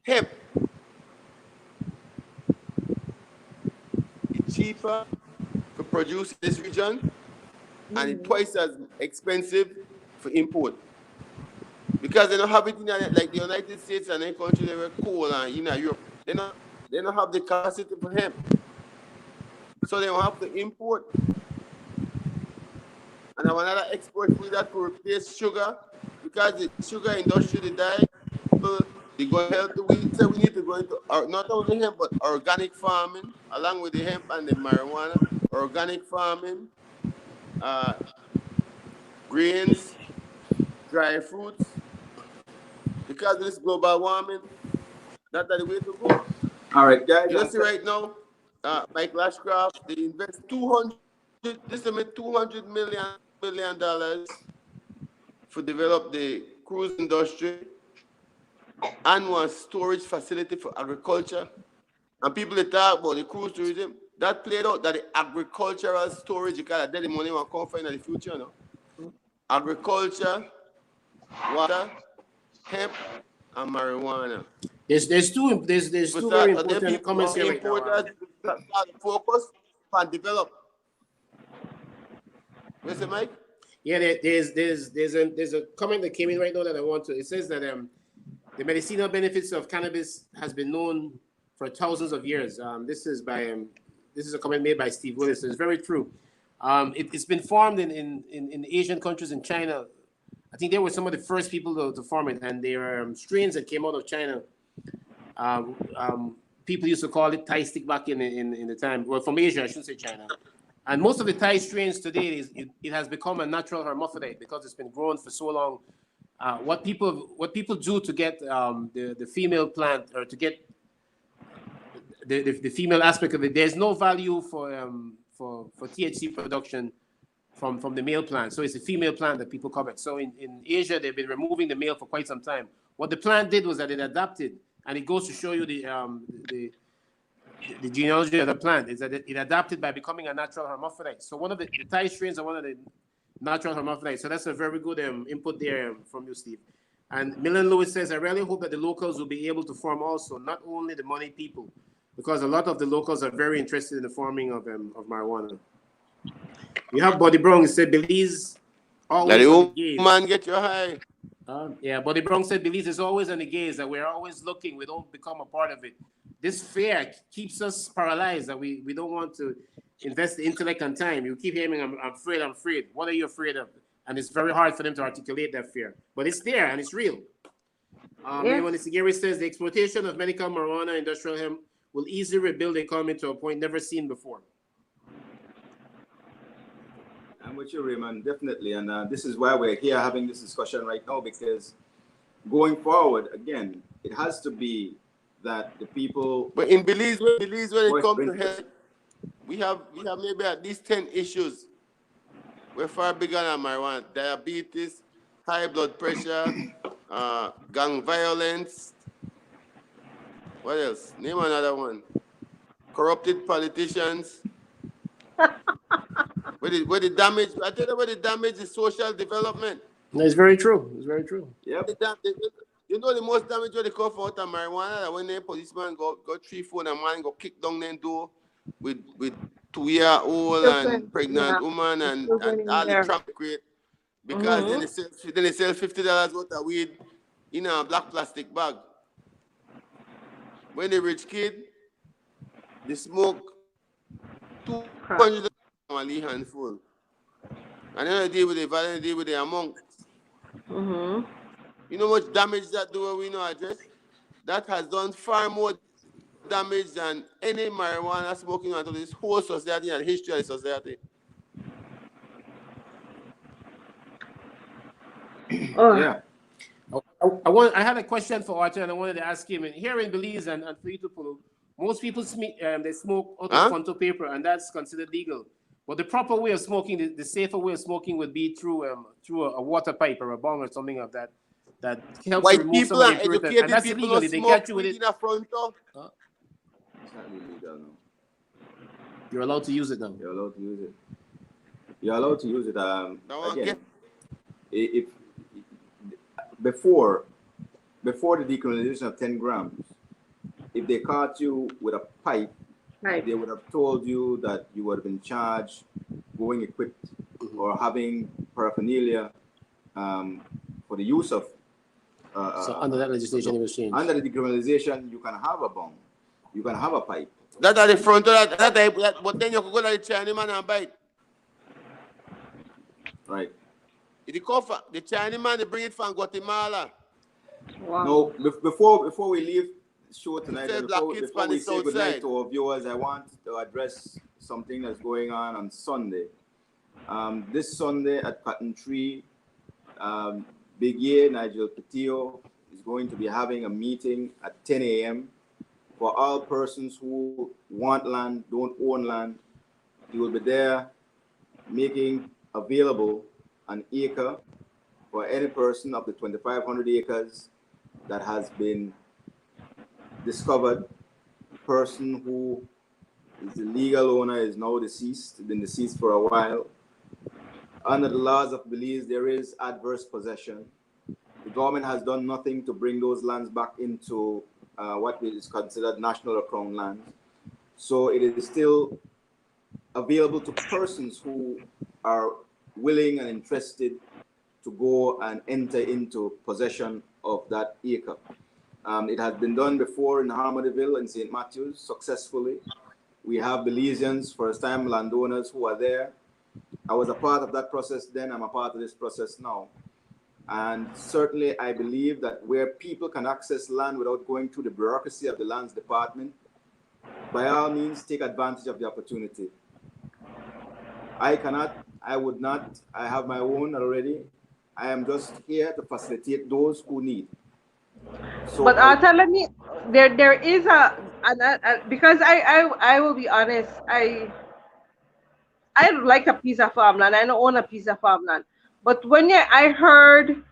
hemp is cheaper to produce in this region and it's twice as expensive for import. Because they don't have it in like the United States and any country they were cool and Europe. They don't have the capacity for hemp. So they will have to import. And another export food that could replace sugar because the sugar industry they die. People they go healthy. We say we need to go into not only hemp but organic farming along with the hemp and the marijuana. Organic farming, grains, dry fruits. Because of this global warming, that's the way to go. All right, guys. You know, see right now, Mike Lashcraft, they invest $200 million to develop the cruise industry and one storage facility for agriculture. And people that talk about the cruise tourism, that played out that the agricultural storage, you call that the money will come from in the future, you know. Agriculture, water, hemp, and marijuana. There's two very important comments here right now. Importers start focus and develop. Where's the Mike? Yeah, there's a comment that came in right now that I want to. It says that the medicinal benefits of cannabis has been known for thousands of years. This is a comment made by Steve Willis. It's very true. It's been formed in Asian countries in China. I think they were some of the first people to form it, and there are strains that came out of China. People used to call it Thai stick back in the time. Well, from Asia, I shouldn't say China. And most of the Thai strains today it has become a natural hermaphrodite because it's been grown for so long. What people do to get the female plant or to get the female aspect of it, there's no value for THC production from the male plant. So it's a female plant that people covet. So in Asia, they've been removing the male for quite some time. What the plant did was that it adapted And it goes to show you the genealogy of the plant is that it adapted by becoming a natural hermaphrodite. So one of the Thai strains are one of the natural hermaphrodites. So that's a very good input there from you, Steve. And Millen Lewis says, I really hope that the locals will be able to farm also, not only the money people, because a lot of the locals are very interested in the farming of marijuana. You have Buddy Brown, he said, Belize always on the gaze. Man, get your high. Yeah, Buddy Brown said, Belize is always on the gaze, that we're always looking, we don't become a part of it. This fear keeps us paralyzed, that we don't want to invest the intellect and time. You keep hearing, I'm afraid. What are you afraid of? And it's very hard for them to articulate that fear. But it's there and it's real. When Sigeri says the exploitation of medical marijuana, industrial hemp will easily rebuild the economy to a point never seen before. I'm with you, Raymond, definitely. And this is why we're here having this discussion right now, because going forward, again, it has to be that the people... But in Belize, when it comes to health, we have maybe at least 10 issues. We're far bigger than marijuana. Diabetes, high blood pressure, gang violence. What else? Name another one. Corrupted politicians. Where the damage, I tell you, where the damage is social development. No, it's very true. It's very true. Yep. You know the most damage where they come for out of marijuana, that when the policeman go 3-4 and man go kick down their door with 2-year-old and pregnant woman and all the traffic rate, because then they sell $50 worth of weed in a black plastic bag. When the rich kid, they smoke 200 a handful. And then they deal with the amount. You know how much damage that do we know address? That has done far more damage than any marijuana smoking onto this whole society and history of the society. Yeah. I had a question for Arthur, and I wanted to ask him. Here in Belize and for you to pull, most people they smoke out of Fonto paper, and that's considered legal. But the proper way of smoking, the safer way of smoking, would be through a water pipe or a bong or something of that. That helps White remove some people of and the irritant. educated And that's people illegal. don't They smoke catch you with weed it. in a fronto. It's not illegal, no. You're allowed to use it now. You're allowed to use it. You're allowed to use it. Again, if before the decriminalization of 10 grams, if they caught you with a pipe, they would have told you that you would have been charged, going equipped, or having paraphernalia for the use of. So under that legislation, it was changed. Under the decriminalization, you can have a bong, you can have a pipe. That at the front of that, but then you could go to the Chinese man and bite. Right. The Chinese man, they bring it from Guatemala. Wow. No, before we leave the show tonight, before we say goodnight to our viewers, I want to address something that's going on Sunday. This Sunday at Cotton Tree, Big Ye, Nigel Petillo, is going to be having a meeting at 10 a.m. for all persons who want land, don't own land. He will be there making available an acre for any person of the 2,500 acres that has been discovered. The person who is the legal owner is now deceased, been deceased for a while. Under the laws of Belize, there is adverse possession. The government has done nothing to bring those lands back into what is considered national or crown lands. So it is still available to persons who are willing and interested to go and enter into possession of that acre. It has been done before in Harmodyville and St. Matthews successfully. We have Belizeans, first-time landowners who are there. I was a part of that process then, I'm a part of this process now. And certainly I believe that where people can access land without going through the bureaucracy of the lands department, by all means, take advantage of the opportunity. I would not, I have my own already. I am just here to facilitate those who need. So but Arthur, let me, there is because I will be honest, I like a piece of farmland. I don't own a piece of farmland. But when I heard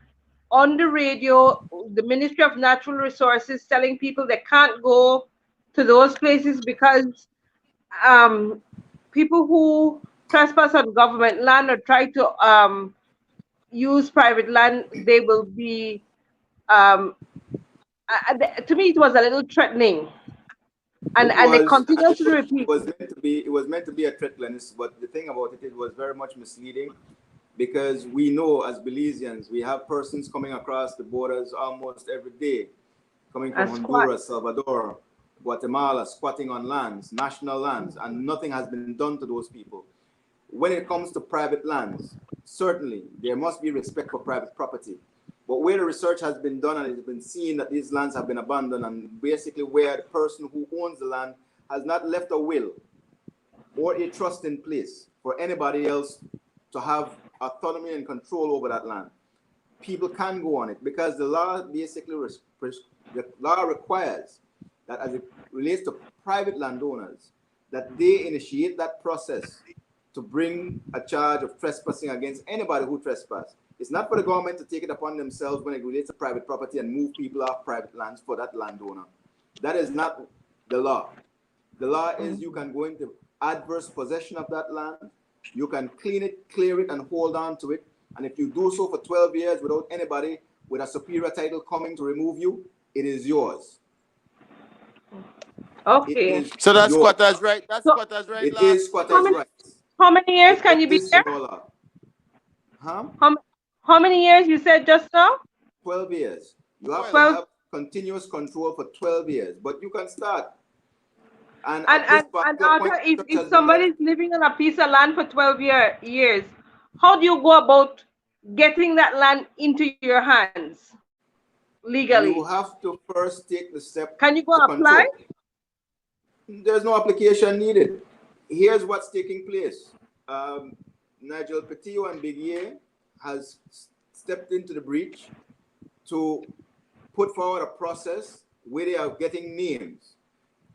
on the radio, the Ministry of Natural Resources telling people they can't go to those places because people who trespass on government land or try to use private land, they will be, to me, it was a little threatening. And It they was, and continue to repeat. it was meant to be a threat, Glennis, but the thing about it, it was very much misleading because we know as Belizeans, we have persons coming across the borders almost every day, coming from Honduras, Salvador, Guatemala, squatting on lands, national lands, and nothing has been done to those people. When it comes to private lands, certainly there must be respect for private property. But where the research has been done and it's been seen that these lands have been abandoned, and basically where the person who owns the land has not left a will or a trust in place for anybody else to have autonomy and control over that land, people can go on it because the law basically the law requires that as it relates to private landowners, that they initiate that process to bring a charge of trespassing against anybody who trespass. It's not for the government to take it upon themselves when it relates to private property and move people off private lands for that landowner. That is not the law. The law is you can go into adverse possession of that land, you can clean it, clear it, and hold on to it. And if you do so for 12 years without anybody with a superior title coming to remove you, it is yours. Okay. So that's squatters' right. That's So, squatters' right. It is squatters' rights. How many years can you be there? Huh? How many years you said just now? 12 years. You have 12. to have continuous control for 12 years, but you can start. And Arthur, if somebody's living on a piece of land for 12 years, how do you go about getting that land into your hands legally? You have to first take the step. Can you go apply? There's no application needed. Here's what's taking place. Nigel Petillo and Big Ye has stepped into the breach to put forward a process where they are getting names.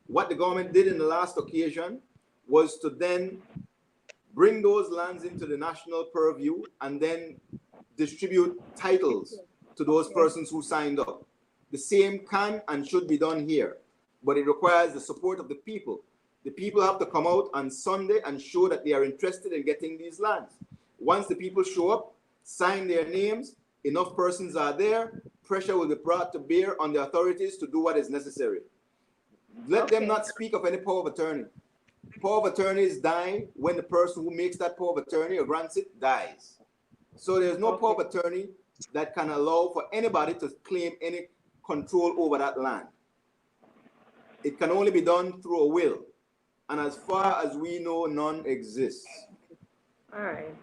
What the government did in the last occasion was to then bring those lands into the national purview and then distribute titles to those persons who signed up. The same can and should be done here, but it requires the support of the people. The people have to come out on Sunday and show that they are interested in getting these lands. Once the people show up, sign their names, enough persons are there, pressure will be brought to bear on the authorities to do what is necessary. Let them not speak of any power of attorney. Power of attorneys die when the person who makes that power of attorney or grants it dies. So there's no power of attorney that can allow for anybody to claim any control over that land. It can only be done through a will. And as far as we know, none exists. All right.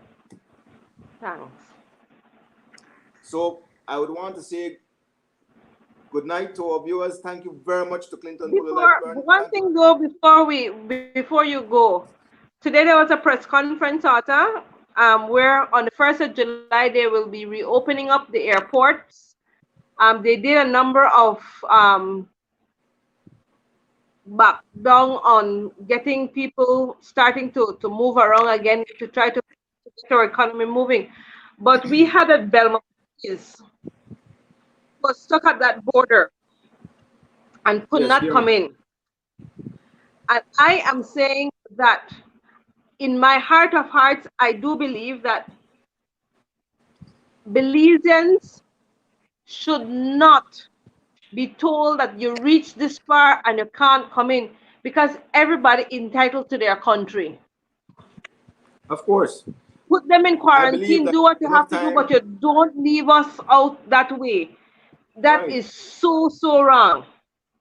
Thanks. So I would want to say good night to our viewers. Thank you very much to Clinton. One thing though, before you go, today there was a press conference, Arthur, where on the 1st of July they will be reopening up the airports. They did a number of back down on getting people starting to move around again to try to get our economy moving. But we had a Belmopan was stuck at that border and could not come in. And I am saying that in my heart of hearts, I do believe that Belizeans should not be told that you reach this far and you can't come in, because everybody entitled to their country. Of course. Put them in quarantine, do what you have to do, but you don't leave us out that way. That is so wrong.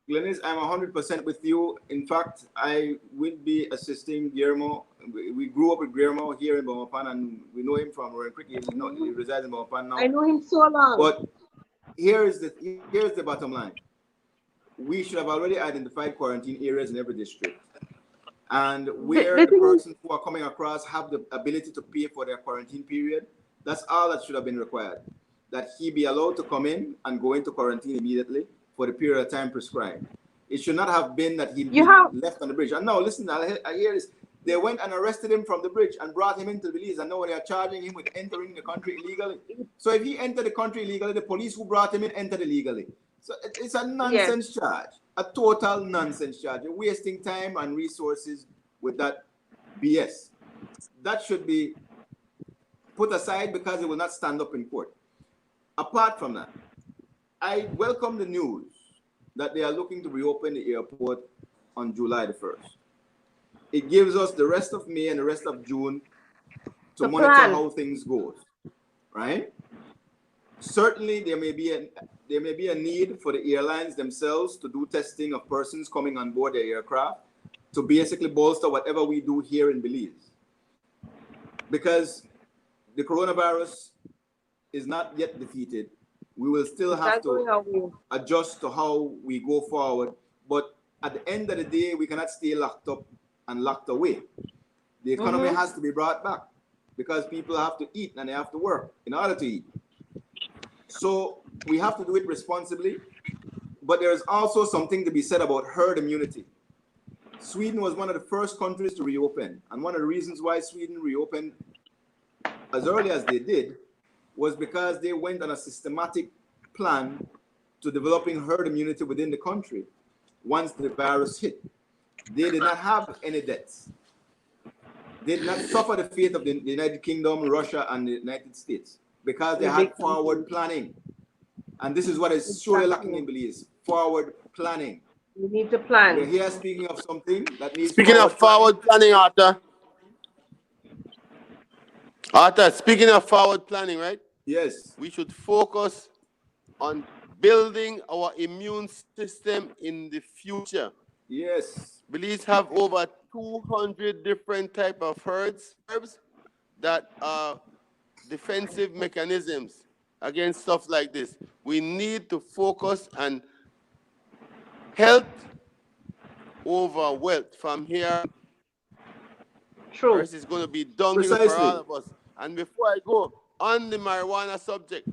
Glennis, I'm 100% with you. In fact, I will be assisting Guillermo. We grew up with Guillermo here in Belmopan, and we know him from Roaring Creek. He resides in Belmopan now. I know him so long. But here's the bottom line. We should have already identified quarantine areas in every district. And where the persons who are coming across have the ability to pay for their quarantine period, that's all that should have been required. That he be allowed to come in and go into quarantine immediately for the period of time prescribed. It should not have been that he be left on the bridge. And now, listen, I hear this. They went and arrested him from the bridge and brought him into Belize, and now they are charging him with entering the country illegally. So if he entered the country illegally, the police who brought him in entered illegally. So it's a nonsense charge, a total nonsense charge. You're wasting time and resources with that BS. That should be put aside because it will not stand up in court. Apart from that, I welcome the news that they are looking to reopen the airport on July the 1st. It gives us the rest of May and the rest of June to monitor how things go, right? Certainly, there may be a need for the airlines themselves to do testing of persons coming on board their aircraft to basically bolster whatever we do here in Belize. Because the coronavirus is not yet defeated. We will still have to adjust to how we go forward. But at the end of the day, we cannot stay locked up and locked away. The economy has to be brought back because people have to eat and they have to work in order to eat. So we have to do it responsibly, but there's also something to be said about herd immunity. Sweden was one of the first countries to reopen, and one of the reasons why Sweden reopened as early as they did was because they went on a systematic plan to developing herd immunity within the country once the virus hit. They did not have any deaths. They did not suffer the fate of the United Kingdom, Russia, and the United States because they had forward planning. And this is what is surely lacking in Belize, forward planning. We need to plan. We're here speaking of something that needs Speaking of forward planning, Arthur. Arthur, speaking of forward planning, right? Yes. We should focus on building our immune system in the future. Yes. Belize have over 200 different type of herbs that are defensive mechanisms against stuff like this. We need to focus on health over wealth from here. True. First, it's going to be downhill for all of us. And before I go on the marijuana subject,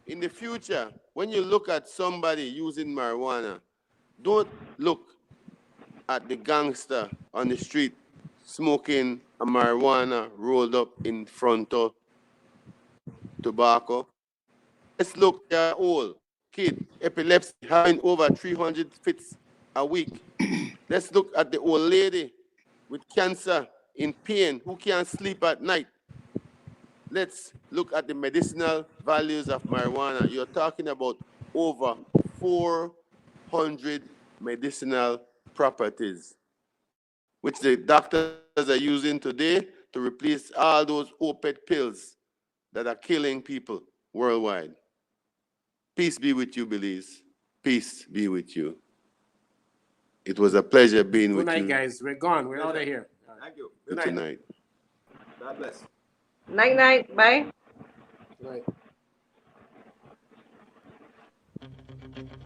in the future, when you look at somebody using marijuana, don't look at the gangster on the street smoking a marijuana rolled up in front of tobacco. Let's look at an old kid, epilepsy, having over 300 fits a week. Let's look at the old lady with cancer in pain who can't sleep at night. Let's look at the medicinal values of marijuana. You're talking about over 400 medicinal properties, which the doctors are using today to replace all those opiate pills that are killing people worldwide. Peace be with you, Belize. Peace be with you. It was a pleasure being with you. Good night, guys. We're gone. We're out of here. Thank you. Good night. Tonight. God bless. Night, night. Bye. Good night.